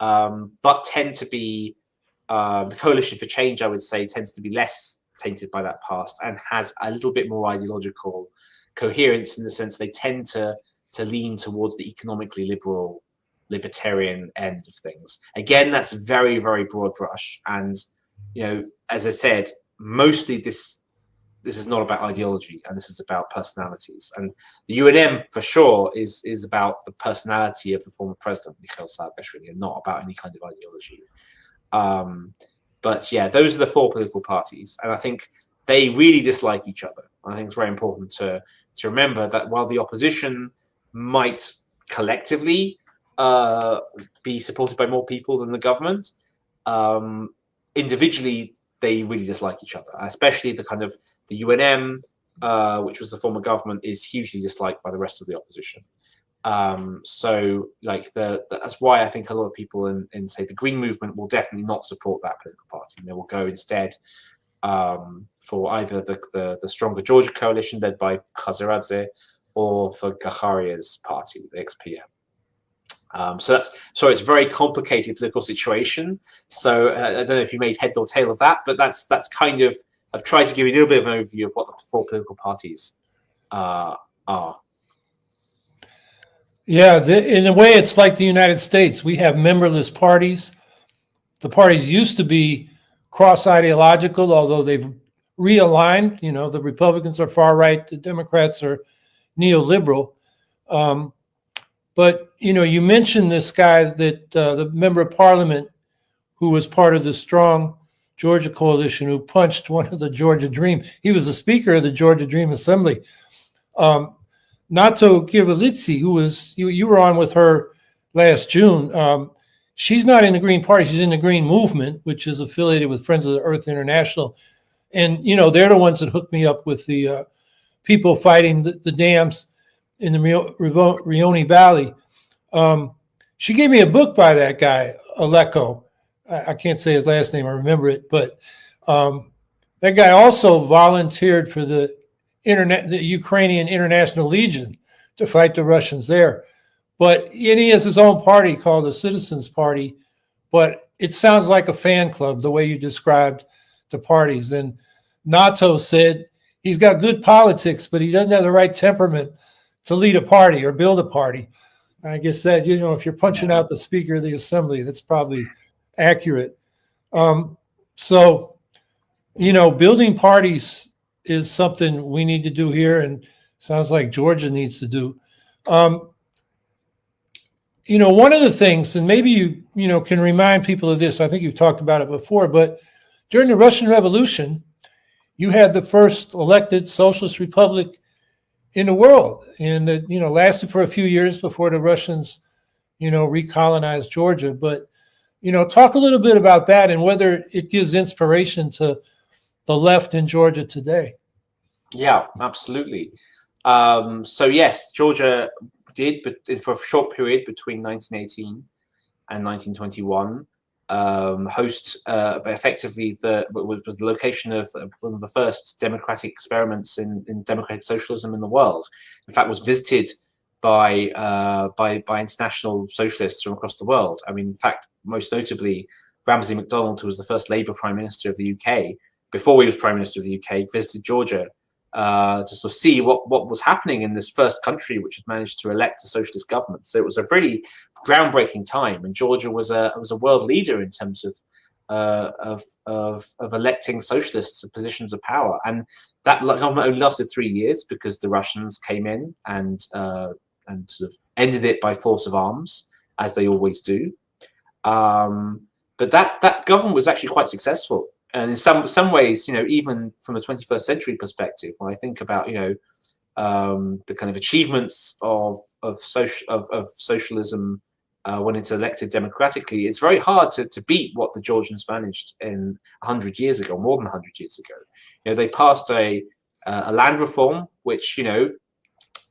but tend to be the Coalition for Change, I would say, tends to be less tainted by that past and has a little bit more ideological coherence in the sense they tend to lean towards the economically libertarian end of things. Again, that's very, very broad brush, and you know, as I said, mostly this is not about ideology, and this is about personalities. And the UNM, for sure, is about the personality of the former president, Mikhail Saakashvili, and not about any kind of ideology. But yeah, those are the four political parties, and I think they really dislike each other. I think it's very important to remember that while the opposition might collectively be supported by more people than the government, individually they really dislike each other, especially the kind of the UNM, which was the former government, is hugely disliked by the rest of the opposition. So like that's why I think a lot of people in say the Green movement will definitely not support that political party. They will go instead for either the stronger Georgia coalition led by Khazaradze or for Gaharia's party, the XPM. So it's a very complicated political situation. So I don't know if you made head or tail of that, but that's kind of, I've tried to give you a little bit of an overview of what the four political parties are. Yeah, in a way, it's like the United States. We have memberless parties. The parties used to be cross-ideological, although they've realigned. You know, the Republicans are far right, the Democrats are neoliberal. But, you know, you mentioned this guy that the member of parliament who was part of the strong Georgia coalition who punched one of the Georgia Dream. He was the speaker of the Georgia Dream Assembly. Nato Kivalitsi, who was, you were on with her last June. She's not in the Green Party. She's in the Green Movement, which is affiliated with Friends of the Earth International. And, you know, they're the ones that hooked me up with the people fighting the dams in the Rioni Valley. She gave me a book by that guy, Aleko. I can't say his last name, I remember it, but that guy also volunteered for the Ukrainian International Legion to fight the Russians there. But he has his own party called the Citizens Party, but it sounds like a fan club the way you described the parties. And Nato said he's got good politics, but he doesn't have the right temperament to lead a party or build a party. I guess that, you know, if you're punching out the Speaker of the Assembly, that's probably accurate. So, you know, building parties is something we need to do here, and sounds like Georgia needs to do. You know, one of the things, and maybe you know can remind people of this, I think you've talked about it before, but during the Russian Revolution, you had the first elected socialist republic in the world, and it, you know, lasted for a few years before the Russians, you know, recolonized Georgia. But, you know, talk a little bit about that and whether it gives inspiration to the left in Georgia today. Yeah, absolutely. So yes, Georgia did, but for a short period between 1918 and 1921, host effectively was the location of one of the first democratic experiments in democratic socialism in the world. In fact, was visited by international socialists from across the world. I mean, in fact, most notably, Ramsay MacDonald, who was the first Labour Prime Minister of the UK, before he was Prime Minister of the UK, visited Georgia to sort of see what was happening in this first country which had managed to elect a socialist government. So it was a really groundbreaking time, and Georgia was a world leader in terms of electing socialists to positions of power. And that government only lasted 3 years because the Russians came in and sort of ended it by force of arms, as they always do. but that government was actually quite successful. And in some ways, even from a 21st century perspective, when I think about, the kind of achievements of socialism when it's elected democratically, it's very hard to beat what the Georgians managed in 100 years ago, more than 100 years ago. They passed a land reform, which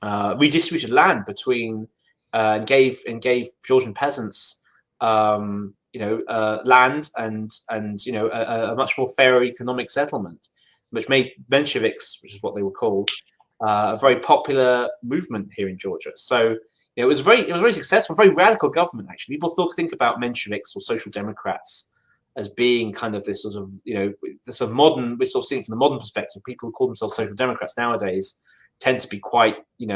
redistributed land between and gave Georgian peasants land and a much more fairer economic settlement, which made Mensheviks, which is what they were called, a very popular movement here in Georgia. So it was very successful, very radical government actually. People think about Mensheviks or Social Democrats as being kind of this sort of this sort of modern. We're sort of seeing from the modern perspective. People who call themselves Social Democrats nowadays tend to be quite they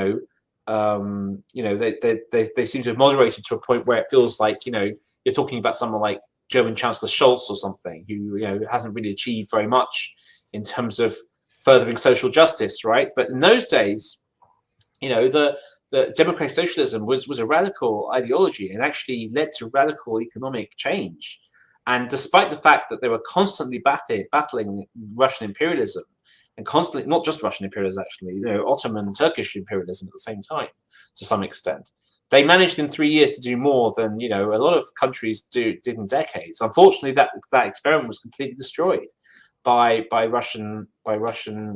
seem to have moderated to a point where it feels like you're talking about someone like German Chancellor Scholz or something who hasn't really achieved very much in terms of furthering social justice, right? But in those days, the democratic socialism was a radical ideology and actually led to radical economic change. And despite the fact that they were constantly battling Russian imperialism, and constantly, not just Russian imperialism, actually, Ottoman and Turkish imperialism at the same time, to some extent, they managed in 3 years to do more than a lot of countries did in decades. Unfortunately, that experiment was completely destroyed by Russian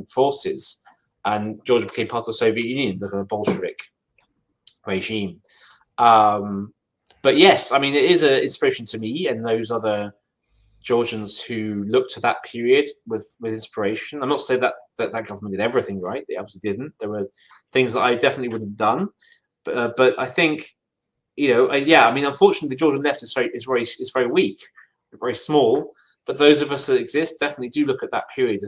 forces, and Georgia became part of the Soviet Union, the kind of Bolshevik regime. But yes, I mean, it is an inspiration to me and those other Georgians who looked to that period with inspiration. I'm not saying that government did everything right; they absolutely didn't. There were things that I definitely would have done, but I think, I mean, unfortunately, the Georgian left is very weak, very small. But those of us that exist definitely do look at that period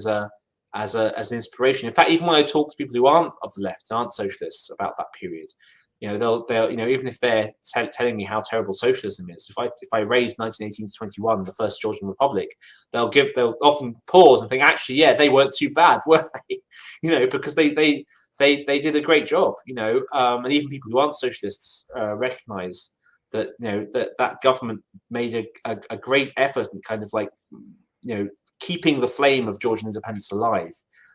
as an inspiration. In fact, even when I talk to people who aren't of the left, aren't socialists, about that period, they'll even if they're telling me how terrible socialism is, if I raised 1918 to 21, the first Georgian Republic, they'll often pause and think, actually, yeah, they weren't too bad, were they? Because they did a great job. And even people who aren't socialists recognize that that government made a great effort in kind of like keeping the flame of Georgian independence alive.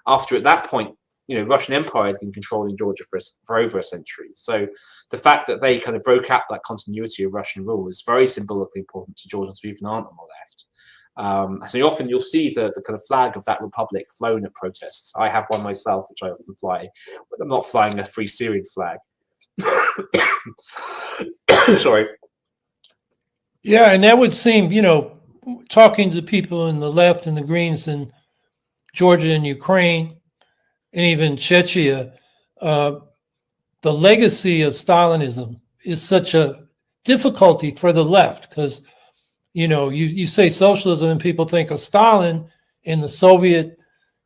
After at that point, Russian Empire had been controlling Georgia for over a century. So the fact that they kind of broke up that continuity of Russian rule is very symbolically important to Georgians who even aren't on the left. So often you'll see the kind of flag of that republic flown at protests. I have one myself, which I often fly, but I'm not flying a Free Syrian flag. Sorry. Yeah, and that would seem, talking to the people in the left and the Greens in Georgia and Ukraine, and even Chechnya, the legacy of Stalinism is such a difficulty for the left because, you say socialism and people think of Stalin and the Soviet,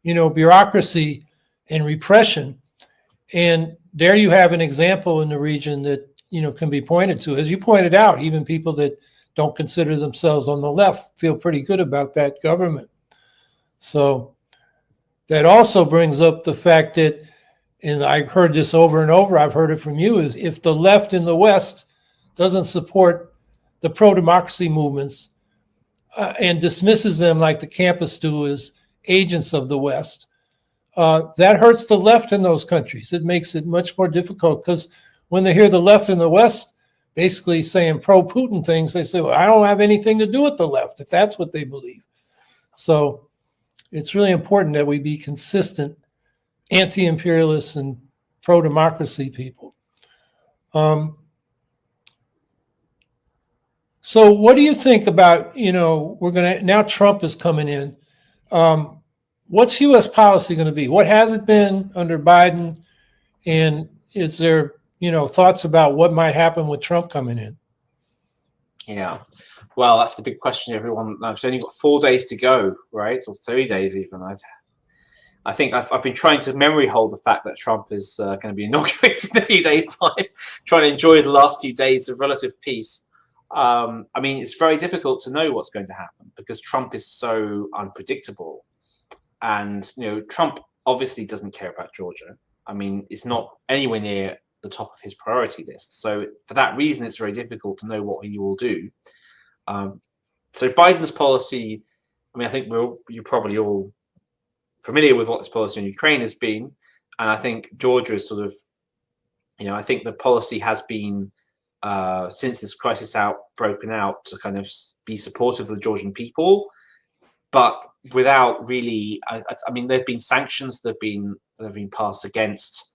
bureaucracy and repression. And there you have an example in the region that, can be pointed to. As you pointed out, even people that don't consider themselves on the left feel pretty good about that government. So that also brings up the fact that, and I've heard this over and over, I've heard it from you, is if the left in the West doesn't support the pro-democracy movements and dismisses them like the campists do as agents of the West, that hurts the left in those countries. It makes it much more difficult because when they hear the left in the West basically saying pro-Putin things, they say, well, I don't have anything to do with the left, if that's what they believe. So it's really important that we be consistent anti-imperialists and pro-democracy people. So what do you think about, now Trump is coming in. What's U.S. policy going to be? What has it been under Biden? And is there, thoughts about what might happen with Trump coming in? Yeah, well, that's the big question. Everyone, I've only got 4 days to go, right? Or 3 days even. I think I've been trying to memory hold the fact that Trump is going to be inaugurated in a few days' time, trying to enjoy the last few days of relative peace. I mean, it's very difficult to know what's going to happen because Trump is so unpredictable. And, Trump obviously doesn't care about Georgia. I mean, it's not anywhere near the top of his priority list. So for that reason, it's very difficult to know what he will do. So Biden's policy, I mean, I think you're probably all familiar with what this policy in Ukraine has been, and I think Georgia is sort of, I think the policy has been since this crisis broken out to kind of be supportive of the Georgian people, but without really. I mean, there've been sanctions that have been passed against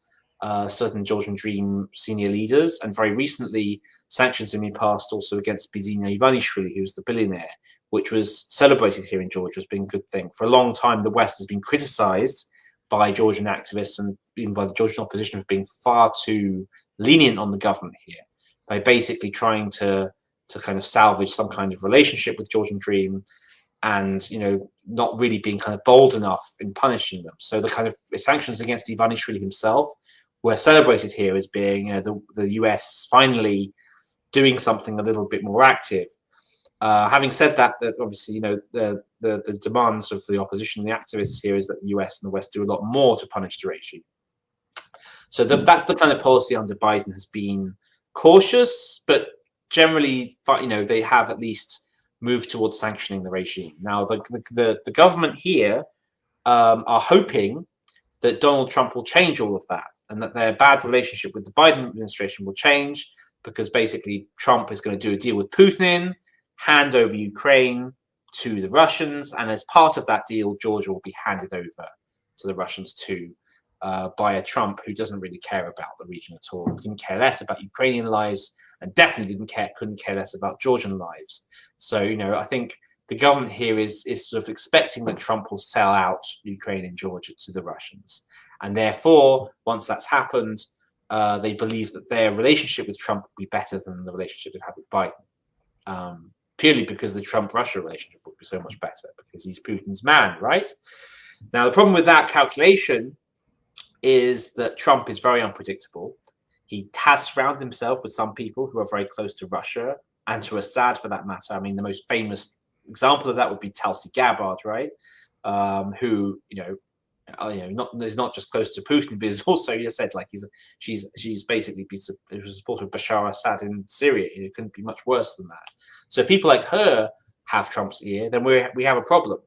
certain Georgian Dream senior leaders, and very recently sanctions have been passed also against Bidzina Ivanishvili, who's the billionaire, which was celebrated here in Georgia as being a good thing. For a long time, the West has been criticized by Georgian activists and even by the Georgian opposition for being far too lenient on the government here, by basically trying to kind of salvage some kind of relationship with Georgian Dream, and not really being kind of bold enough in punishing them. So the kind of sanctions against Ivanishvili himself were celebrated here as being the US finally doing something a little bit more active. Having said that, obviously the demands of the opposition, the activists here, is that the US and the West do a lot more to punish the regime. So that's the kind of policy under Biden has been cautious, but generally, they have at least moved towards sanctioning the regime. Now, the government here are hoping that Donald Trump will change all of that, and that their bad relationship with the Biden administration will change, because basically Trump is going to do a deal with Putin, hand over Ukraine to the Russians, and as part of that deal, Georgia will be handed over to the Russians too, by a Trump who doesn't really care about the region at all. He didn't care less about Ukrainian lives, and definitely couldn't care less about Georgian lives. So I think the government here is sort of expecting that Trump will sell out Ukraine and Georgia to the Russians, and therefore, once that's happened, they believe that their relationship with Trump will be better than the relationship they've had with Biden. Purely because the Trump-Russia relationship would be so much better, because he's Putin's man, right? Now, the problem with that calculation is that Trump is very unpredictable. He has surrounded himself with some people who are very close to Russia, and to Assad for that matter. I mean, the most famous example of that would be Tulsi Gabbard, right? Who, is not just close to Putin, but is also, you said, like she's basically been a supporter of Bashar Assad in Syria. It couldn't be much worse than that. So if people like her have Trump's ear, then we have a problem.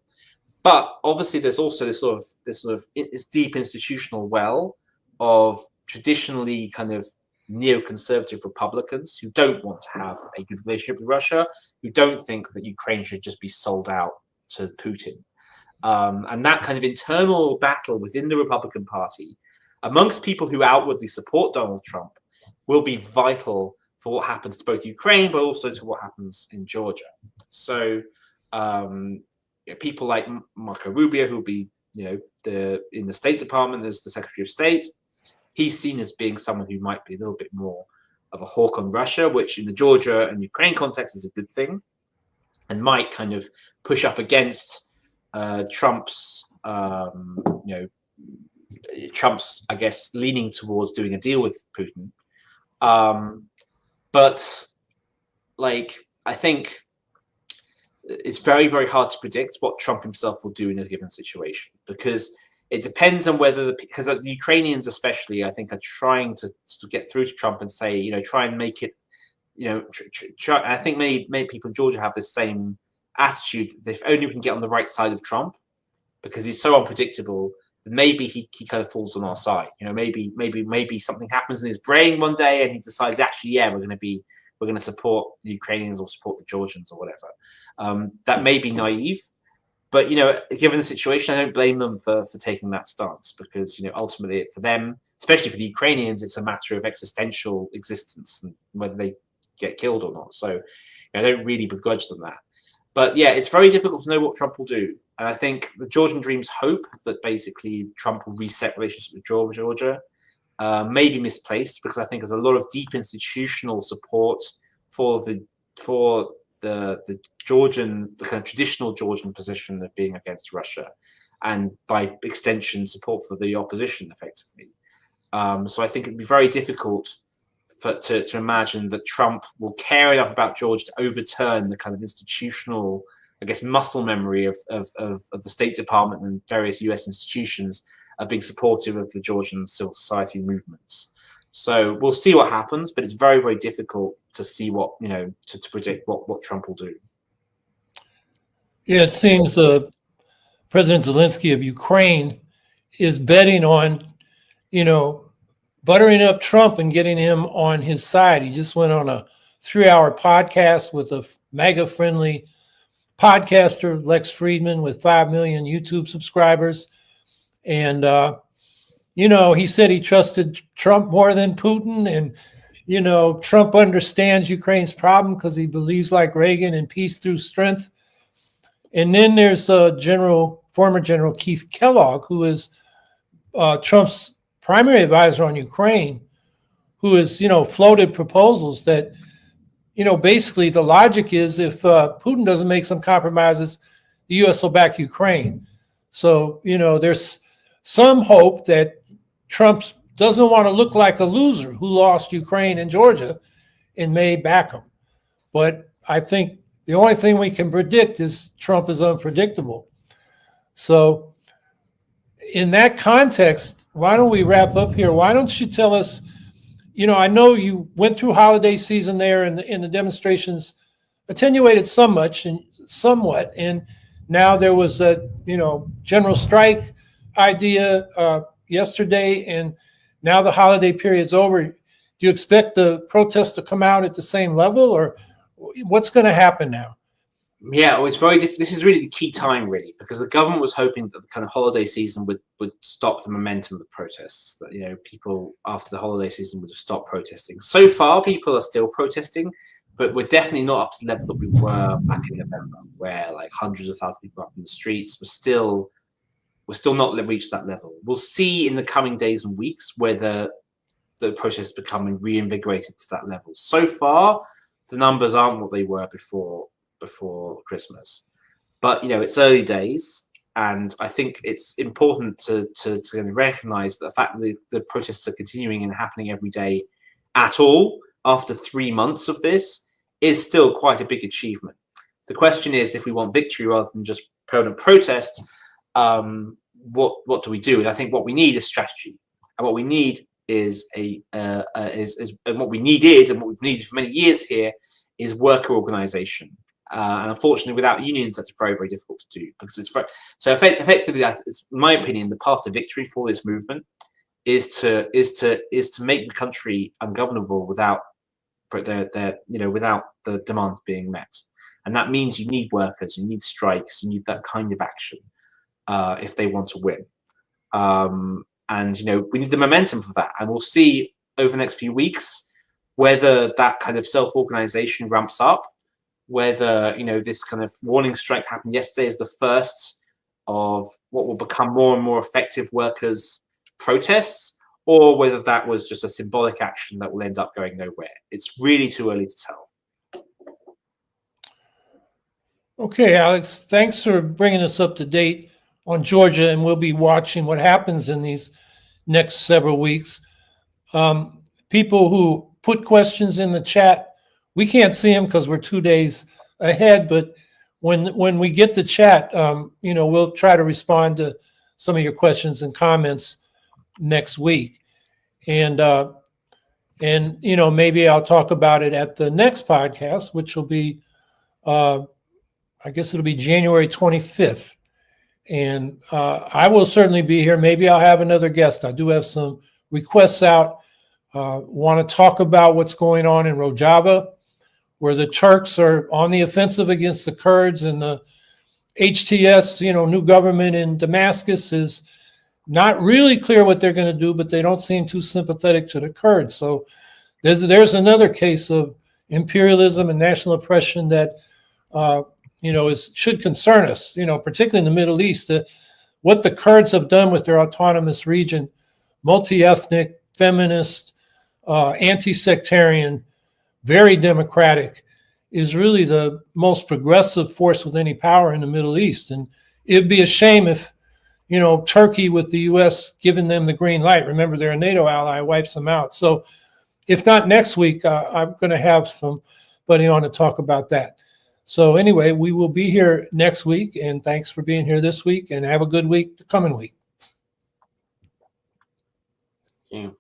But obviously, there's also this deep institutional well of traditionally kind of neoconservative Republicans who don't want to have a good relationship with Russia, who don't think that Ukraine should just be sold out to Putin. And that kind of internal battle within the Republican Party, amongst people who outwardly support Donald Trump, will be vital for what happens to both Ukraine, but also to what happens in Georgia. So people like Marco Rubio, who will be in the State Department as the Secretary of State, he's seen as being someone who might be a little bit more of a hawk on Russia, which in the Georgia and Ukraine context is a good thing, and might kind of push up against Trump's, Trump's, I guess, leaning towards doing a deal with Putin. But I think it's very, very hard to predict what Trump himself will do in a given situation, because it depends on whether because the Ukrainians especially, I think, are trying to get through to Trump and say, try and make it, I think many people in Georgia have the same attitude that if only we can get on the right side of Trump, because he's so unpredictable, maybe he kind of falls on our side. Maybe something happens in his brain one day and he decides, actually, yeah, we're going to support the Ukrainians or support the Georgians or whatever. That may be naive, but given the situation, I don't blame them for taking that stance, because ultimately for them, especially for the Ukrainians, it's a matter of existential existence and whether they get killed or not. So I don't really begrudge them that. But yeah, it's very difficult to know what Trump will do. And I think the Georgian Dream's hope that basically Trump will reset relations with Georgia may be misplaced, because I think there's a lot of deep institutional support for the Georgian, the kind of traditional Georgian position of being against Russia, and by extension support for the opposition effectively. So I think it'd be very difficult to imagine that Trump will care enough about Georgia to overturn the kind of institutional, I guess, muscle memory of the State Department and various US institutions of being supportive of the Georgian civil society movements. So we'll see what happens, but it's very, very difficult to see what, to predict what Trump will do. Yeah, it seems President Zelensky of Ukraine is betting on, buttering up Trump and getting him on his side. He just went on a 3-hour podcast with a MAGA-friendly podcaster, Lex Friedman, with 5 million YouTube subscribers. And, he said he trusted Trump more than Putin. And, Trump understands Ukraine's problem because he believes, like Reagan, in peace through strength. And then there's former General Keith Kellogg, who is Trump's primary advisor on Ukraine, who has, floated proposals that, basically the logic is if Putin doesn't make some compromises, the U.S. will back Ukraine. So, there's some hope that Trump doesn't want to look like a loser who lost Ukraine and Georgia and may back him. But I think the only thing we can predict is Trump is unpredictable. So in that context, why don't we wrap up here? Why don't you tell us, I know you went through holiday season there and the demonstrations attenuated somewhat, and now there was a, general strike idea yesterday, and now the holiday period's over. Do you expect the protests to come out at the same level, or what's going to happen now? Yeah, it's very different. This is really the key time, really, because the government was hoping that the kind of holiday season would stop the momentum of the protests. That people after the holiday season would have stopped protesting. So far, people are still protesting, but we're definitely not up to the level that we were back in November, where like hundreds of thousands of people up in the streets. We're still not reached that level. We'll see in the coming days and weeks whether the protests become reinvigorated to that level. So far, the numbers aren't what they were before Christmas, but it's early days, and I think it's important to recognize the fact that the protests are continuing and happening every day at all after 3 months of this is still quite a big achievement. The question is, if we want victory rather than just permanent protest, what do we do? And I think what we need is strategy, and what we need is and what we needed and what we've needed for many years here is worker organization. And unfortunately, without unions, that's very, very difficult to do, because it's very, so effectively, it's, in my opinion, the path to victory for this movement is to make the country ungovernable without the demands being met. And that means you need workers, you need strikes, you need that kind of action if they want to win. And we need the momentum for that, and we'll see over the next few weeks whether that kind of self-organization ramps up, whether this kind of warning strike happened yesterday is the first of what will become more and more effective workers' protests, or whether that was just a symbolic action that will end up going nowhere. It's really too early to tell. Okay, Alex, thanks for bringing us up to date on Georgia, and we'll be watching what happens in these next several weeks. People who put questions in the chat, we can't see them because we're 2 days ahead, but when we get the chat, we'll try to respond to some of your questions and comments next week. And maybe I'll talk about it at the next podcast, which will be, I guess it'll be January 25th. And I will certainly be here. Maybe I'll have another guest. I do have some requests out. Want to talk about what's going on in Rojava, where the Turks are on the offensive against the Kurds, and the HTS, new government in Damascus is not really clear what they're going to do, but they don't seem too sympathetic to the Kurds. So there's another case of imperialism and national oppression that should concern us, particularly in the Middle East. What the Kurds have done with their autonomous region, multi-ethnic, feminist, anti-sectarian, very democratic, is really the most progressive force with any power in the Middle East. And it'd be a shame if, Turkey, with the U.S. giving them the green light, remember they're a NATO ally, wipes them out. So if not next week, I'm going to have somebody on to talk about that. So anyway, we will be here next week, and thanks for being here this week, and have a good week the coming week. Thank you.